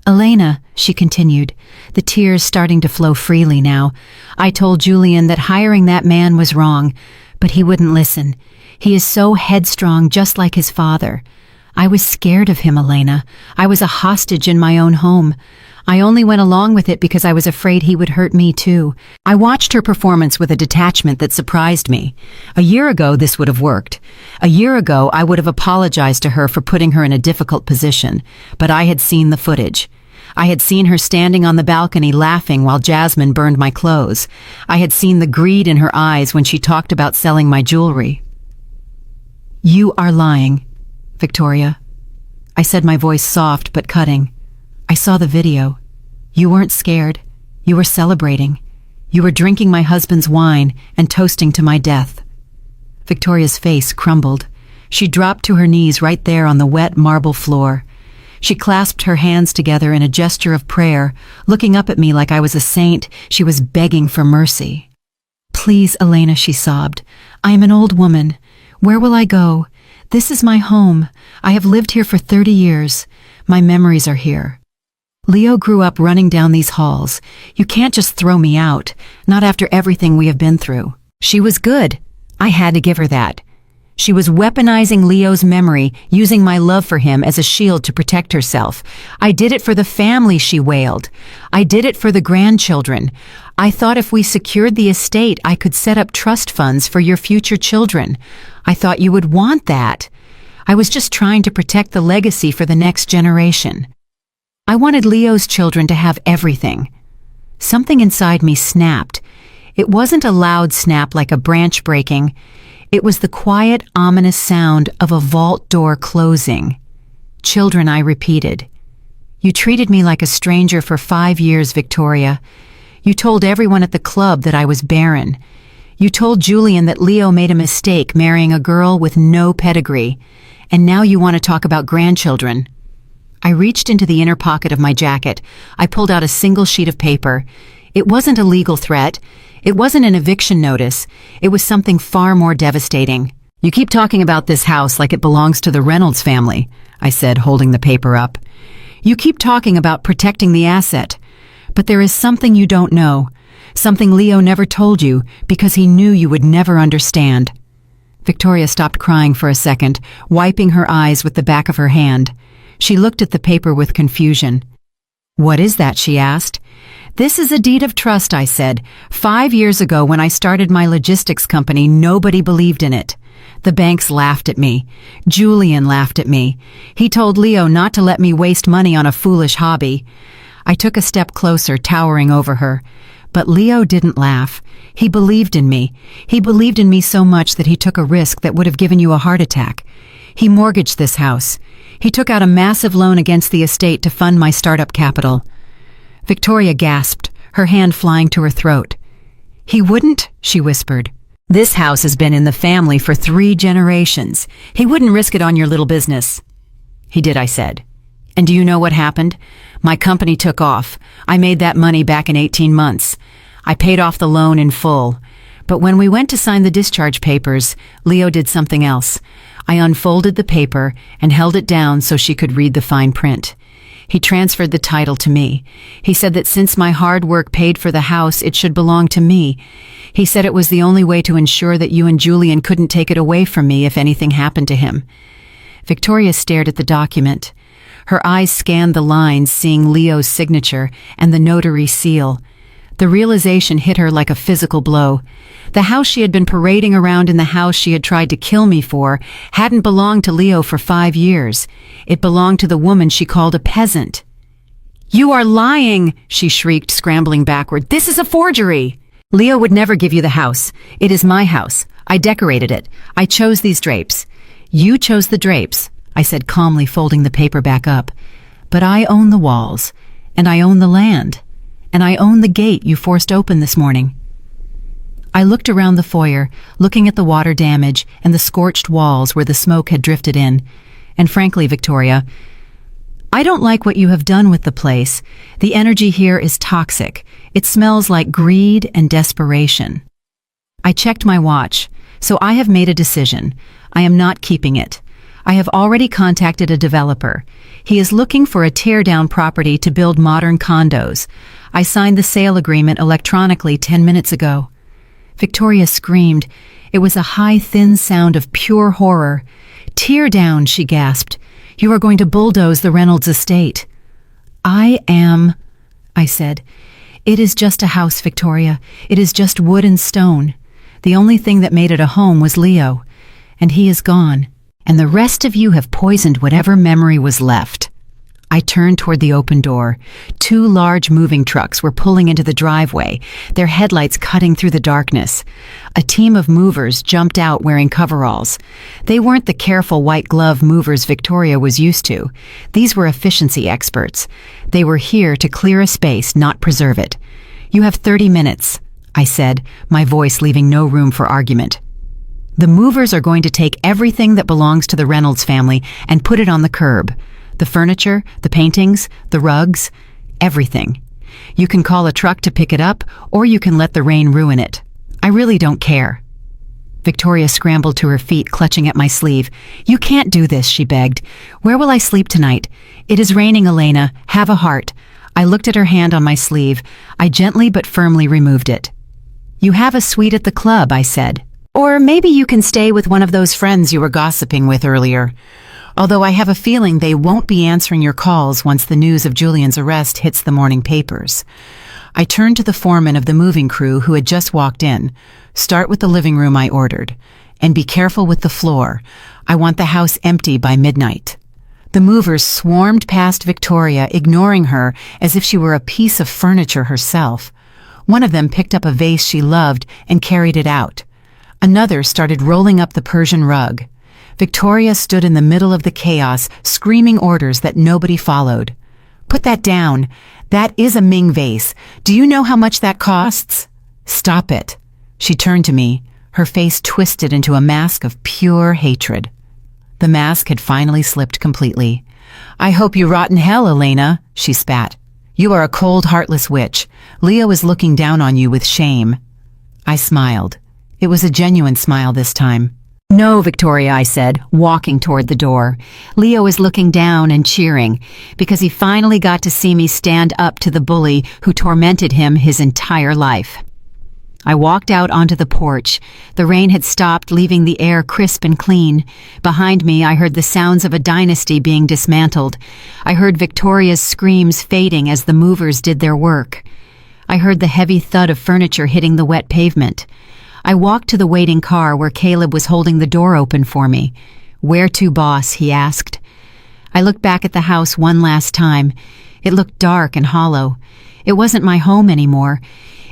"Elena," she continued, the tears starting to flow freely now. "I told Julian that hiring that man was wrong, but he wouldn't listen. He is so headstrong, just like his father. I was scared of him, Elena. I was a hostage in my own home. I only went along with it because I was afraid he would hurt me too." I watched her performance with a detachment that surprised me. A year ago, this would have worked. A year ago, I would have apologized to her for putting her in a difficult position, but I had seen the footage. I had seen her standing on the balcony laughing while Jasmine burned my clothes. I had seen the greed in her eyes when she talked about selling my jewelry. "You are lying, Victoria," I said, my voice soft but cutting. "I saw the video. You weren't scared. You were celebrating. You were drinking my husband's wine and toasting to my death." Victoria's face crumbled. She dropped to her knees right there on the wet marble floor. She clasped her hands together in a gesture of prayer, looking up at me like I was a saint. She was begging for mercy. "Please, Elena," she sobbed. "I am an old woman. Where will I go? This is my home. I have lived here for 30 years. My memories are here. Leo grew up running down these halls. You can't just throw me out, not after everything we have been through." She was good. I had to give her that. She was weaponizing Leo's memory, using my love for him as a shield to protect herself. "I did it for the family," she wailed. "I did it for the grandchildren. I thought if we secured the estate, I could set up trust funds for your future children. I thought you would want that. I was just trying to protect the legacy for the next generation. I wanted Leo's children to have everything." Something inside me snapped. It wasn't a loud snap like a branch breaking. It was the quiet, ominous sound of a vault door closing. "Children," I repeated. "You treated me like a stranger for 5 years, Victoria. You told everyone at the club that I was barren. You told Julian that Leo made a mistake marrying a girl with no pedigree. And now you want to talk about grandchildren." I reached into the inner pocket of my jacket. I pulled out a single sheet of paper. It wasn't a legal threat. It wasn't an eviction notice. It was something far more devastating. "You keep talking about this house like it belongs to the Reynolds family," I said, holding the paper up. "You keep talking about protecting the asset. But there is something you don't know. Something Leo never told you because he knew you would never understand." Victoria stopped crying for a second, wiping her eyes with the back of her hand. She looked at the paper with confusion. "What is that?" she asked. "This is a deed of trust," I said. 5 years ago when I started my logistics company, nobody believed in it. The banks laughed at me. Julian laughed at me. He told Leo not to let me waste money on a foolish hobby. I took a step closer, towering over her. But Leo didn't laugh. He believed in me. He believed in me so much that he took a risk that would have given you a heart attack. He mortgaged this house. He took out a massive loan against the estate to fund my startup capital. Victoria gasped, her hand flying to her throat. "He wouldn't," she whispered. "This house has been in the family for 3 generations. He wouldn't risk it on your little business." "He did," I said. "And do you know what happened? My company took off. I made that money back in 18 months. I paid off the loan in full. But when we went to sign the discharge papers, Leo did something else. I unfolded the paper and held it down so she could read the fine print. He transferred the title to me. He said that since my hard work paid for the house, it should belong to me. He said it was the only way to ensure that you and Julian couldn't take it away from me if anything happened to him." Victoria stared at the document. Her eyes scanned the lines, seeing Leo's signature and the notary seal. The realization hit her like a physical blow. The house she had been parading around in the house she had tried to kill me for hadn't belonged to Leo for 5 years. It belonged to the woman she called a peasant. "You are lying!" she shrieked, scrambling backward. "This is a forgery!" "Leo would never give you the house. It is my house. I decorated it. I chose these drapes." "You chose the drapes," I said calmly, folding the paper back up. "But I own the walls, and I own the land. And I own the gate you forced open this morning." I looked around the foyer, looking at the water damage and the scorched walls where the smoke had drifted in. And frankly, Victoria, I don't like what you have done with the place. The energy here is toxic. It smells like greed and desperation. I checked my watch, so I have made a decision. I am not keeping it. I have already contacted a developer. He is looking for a tear-down property to build modern condos. I signed the sale agreement electronically 10 minutes ago. Victoria screamed. It was a high, thin sound of pure horror. "Tear down," she gasped. "You are going to bulldoze the Reynolds estate." I said. "It is just a house, Victoria. It is just wood and stone. The only thing that made it a home was Leo, and he is gone. And the rest of you have poisoned whatever memory was left." I turned toward the open door. 2 large moving trucks were pulling into the driveway, their headlights cutting through the darkness. A team of movers jumped out wearing coveralls. They weren't the careful white glove movers Victoria was used to. These were efficiency experts. They were here to clear a space, not preserve it. "You have 30 minutes, I said, my voice leaving no room for argument. "The movers are going to take everything that belongs to the Reynolds family and put it on the curb. The furniture, the paintings, the rugs, everything. You can call a truck to pick it up, or you can let the rain ruin it. I really don't care." Victoria scrambled to her feet, clutching at my sleeve. "You can't do this," she begged. "Where will I sleep tonight? It is raining, Elena. Have a heart." I looked at her hand on my sleeve. I gently but firmly removed it. "You have a suite at the club," I said. "Or maybe you can stay with one of those friends you were gossiping with earlier. Although I have a feeling they won't be answering your calls once the news of Julian's arrest hits the morning papers." I turned to the foreman of the moving crew who had just walked in. "Start with the living room," I ordered. "And be careful with the floor. I want the house empty by midnight." The movers swarmed past Victoria, ignoring her as if she were a piece of furniture herself. One of them picked up a vase she loved and carried it out. Another started rolling up the Persian rug. Victoria stood in the middle of the chaos, screaming orders that nobody followed. "Put that down. That is a Ming vase. Do you know how much that costs?" "Stop it." She turned to me, her face twisted into a mask of pure hatred. The mask had finally slipped completely. "I hope you rot in hell, Elena," she spat. "You are a cold, heartless witch. Leo is looking down on you with shame." I smiled. It was a genuine smile this time. "No, Victoria," I said, walking toward the door. "Leo is looking down and cheering, because he finally got to see me stand up to the bully who tormented him his entire life." I walked out onto the porch. The rain had stopped, leaving the air crisp and clean. Behind me, I heard the sounds of a dynasty being dismantled. I heard Victoria's screams fading as the movers did their work. I heard the heavy thud of furniture hitting the wet pavement. I walked to the waiting car where Caleb was holding the door open for me. "Where to, boss?" he asked. I looked back at the house one last time. It looked dark and hollow. It wasn't my home anymore.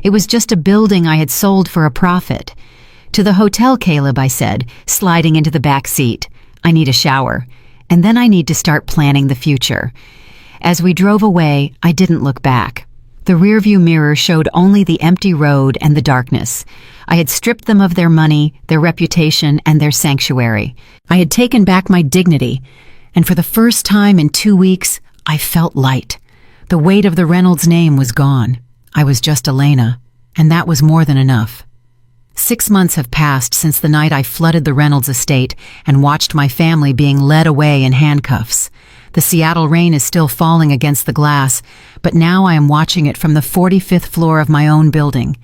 It was just a building I had sold for a profit. "To the hotel, Caleb," I said, sliding into the back seat. "I need a shower. And then I need to start planning the future." As we drove away, I didn't look back. The rearview mirror showed only the empty road and the darkness. I had stripped them of their money, their reputation, and their sanctuary. I had taken back my dignity, and for the first time in 2 weeks, I felt light. The weight of the Reynolds name was gone. I was just Elena, and that was more than enough. 6 months have passed since the night I flooded the Reynolds estate and watched my family being led away in handcuffs. The Seattle rain is still falling against the glass, but now I am watching it from the 45th floor of my own building.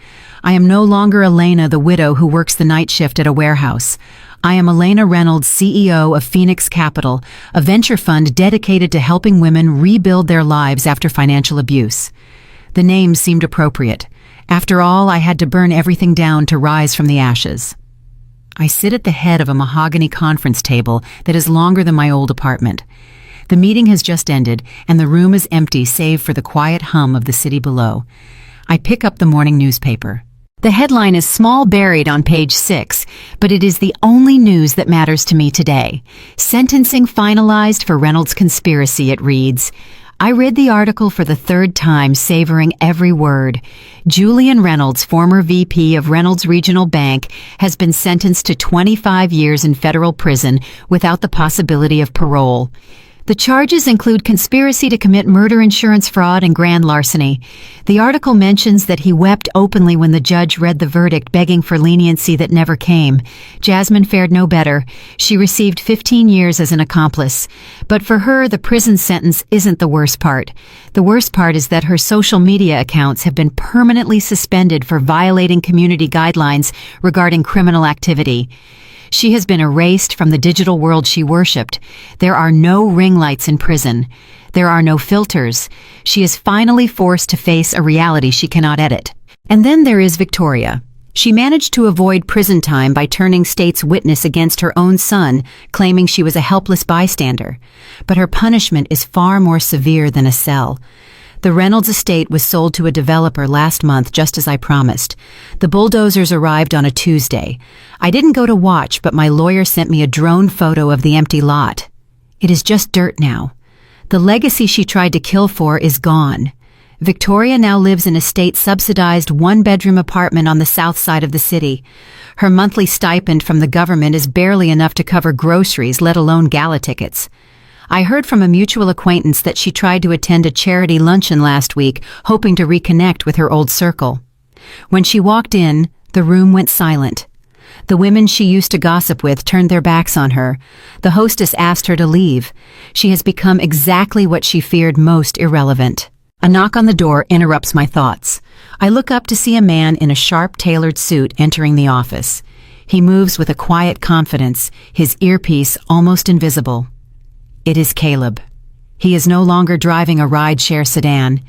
I am no longer Elena, the widow who works the night shift at a warehouse. I am Elena Reynolds, CEO of Phoenix Capital, a venture fund dedicated to helping women rebuild their lives after financial abuse. The name seemed appropriate. After all, I had to burn everything down to rise from the ashes. I sit at the head of a mahogany conference table that is longer than my old apartment. The meeting has just ended, and the room is empty save for the quiet hum of the city below. I pick up the morning newspaper. The headline is small buried on page 6, but it is the only news that matters to me today. Sentencing finalized for Reynolds conspiracy, it reads. I read the article for the third time, savoring every word. Julian Reynolds, former VP of Reynolds Regional Bank, has been sentenced to 25 years in federal prison without the possibility of parole. The charges include conspiracy to commit murder insurance fraud and grand larceny. The article mentions that he wept openly when the judge read the verdict, begging for leniency that never came. Jasmine fared no better. She received 15 years as an accomplice. But for her, the prison sentence isn't the worst part. The worst part is that her social media accounts have been permanently suspended for violating community guidelines regarding criminal activity. She has been erased from the digital world she worshipped. There are no ring lights in prison. There are no filters. She is finally forced to face a reality she cannot edit. And then there is Victoria. She managed to avoid prison time by turning state's witness against her own son, claiming she was a helpless bystander. But her punishment is far more severe than a cell. The Reynolds estate was sold to a developer last month, just as I promised. The bulldozers arrived on a Tuesday. I didn't go to watch, but my lawyer sent me a drone photo of the empty lot. It is just dirt now. The legacy she tried to kill for is gone. Victoria now lives in a state-subsidized one-bedroom apartment on the south side of the city. Her monthly stipend from the government is barely enough to cover groceries, let alone gala tickets. I heard from a mutual acquaintance that she tried to attend a charity luncheon last week, hoping to reconnect with her old circle. When she walked in, the room went silent. The women she used to gossip with turned their backs on her. The hostess asked her to leave. She has become exactly what she feared most: irrelevant. A knock on the door interrupts my thoughts. I look up to see a man in a sharp, tailored suit entering the office. He moves with a quiet confidence, his earpiece almost invisible. It is Caleb. He is no longer driving a rideshare sedan.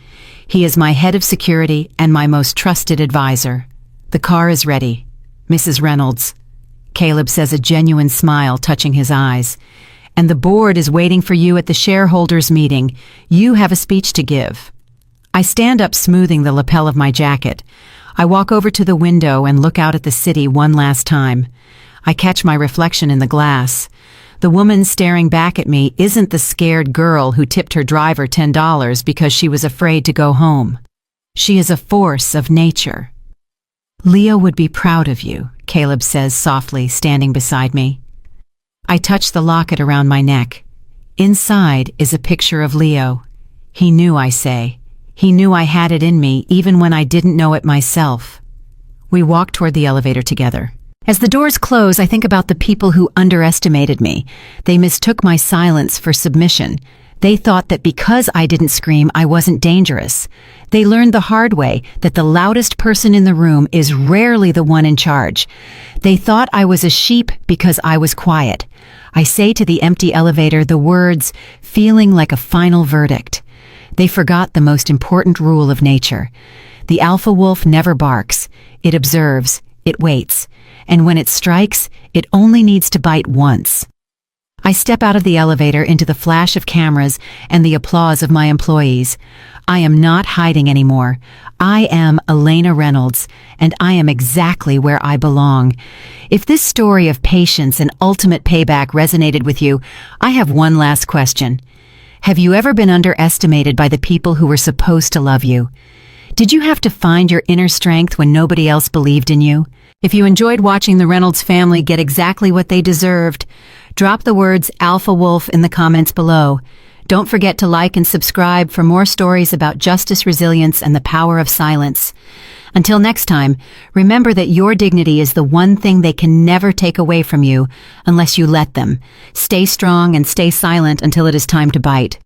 He is my head of security and my most trusted advisor. The car is ready. Mrs. Reynolds. Caleb says, a genuine smile touching his eyes. And the board is waiting for you at the shareholders' meeting. You have a speech to give. I stand up, smoothing the lapel of my jacket. I walk over to the window and look out at the city one last time. I catch my reflection in the glass. The woman staring back at me isn't the scared girl who tipped her driver $10 because she was afraid to go home. She is a force of nature. Leo would be proud of you, Caleb says softly, standing beside me. I touch the locket around my neck. Inside is a picture of Leo. He knew, I say. He knew I had it in me, even when I didn't know it myself. We walk toward the elevator together. As the doors close, I think about the people who underestimated me. They mistook my silence for submission. They thought that because I didn't scream, I wasn't dangerous. They learned the hard way that the loudest person in the room is rarely the one in charge. They thought I was a sheep because I was quiet. I say to the empty elevator the words, feeling like a final verdict. They forgot the most important rule of nature. The alpha wolf never barks. It observes, it waits, and when it strikes, it only needs to bite once. I step out of the elevator into the flash of cameras and the applause of my employees. I am not hiding anymore. I am Elena Reynolds, and I am exactly where I belong. If this story of patience and ultimate payback resonated with you, I have one last question. Have you ever been underestimated by the people who were supposed to love you? Did you have to find your inner strength when nobody else believed in you? If you enjoyed watching the Reynolds family get exactly what they deserved, drop the words Alpha Wolf in the comments below. Don't forget to like and subscribe for more stories about justice, resilience, and the power of silence. Until next time, remember that your dignity is the one thing they can never take away from you unless you let them. Stay strong and stay silent until it is time to bite.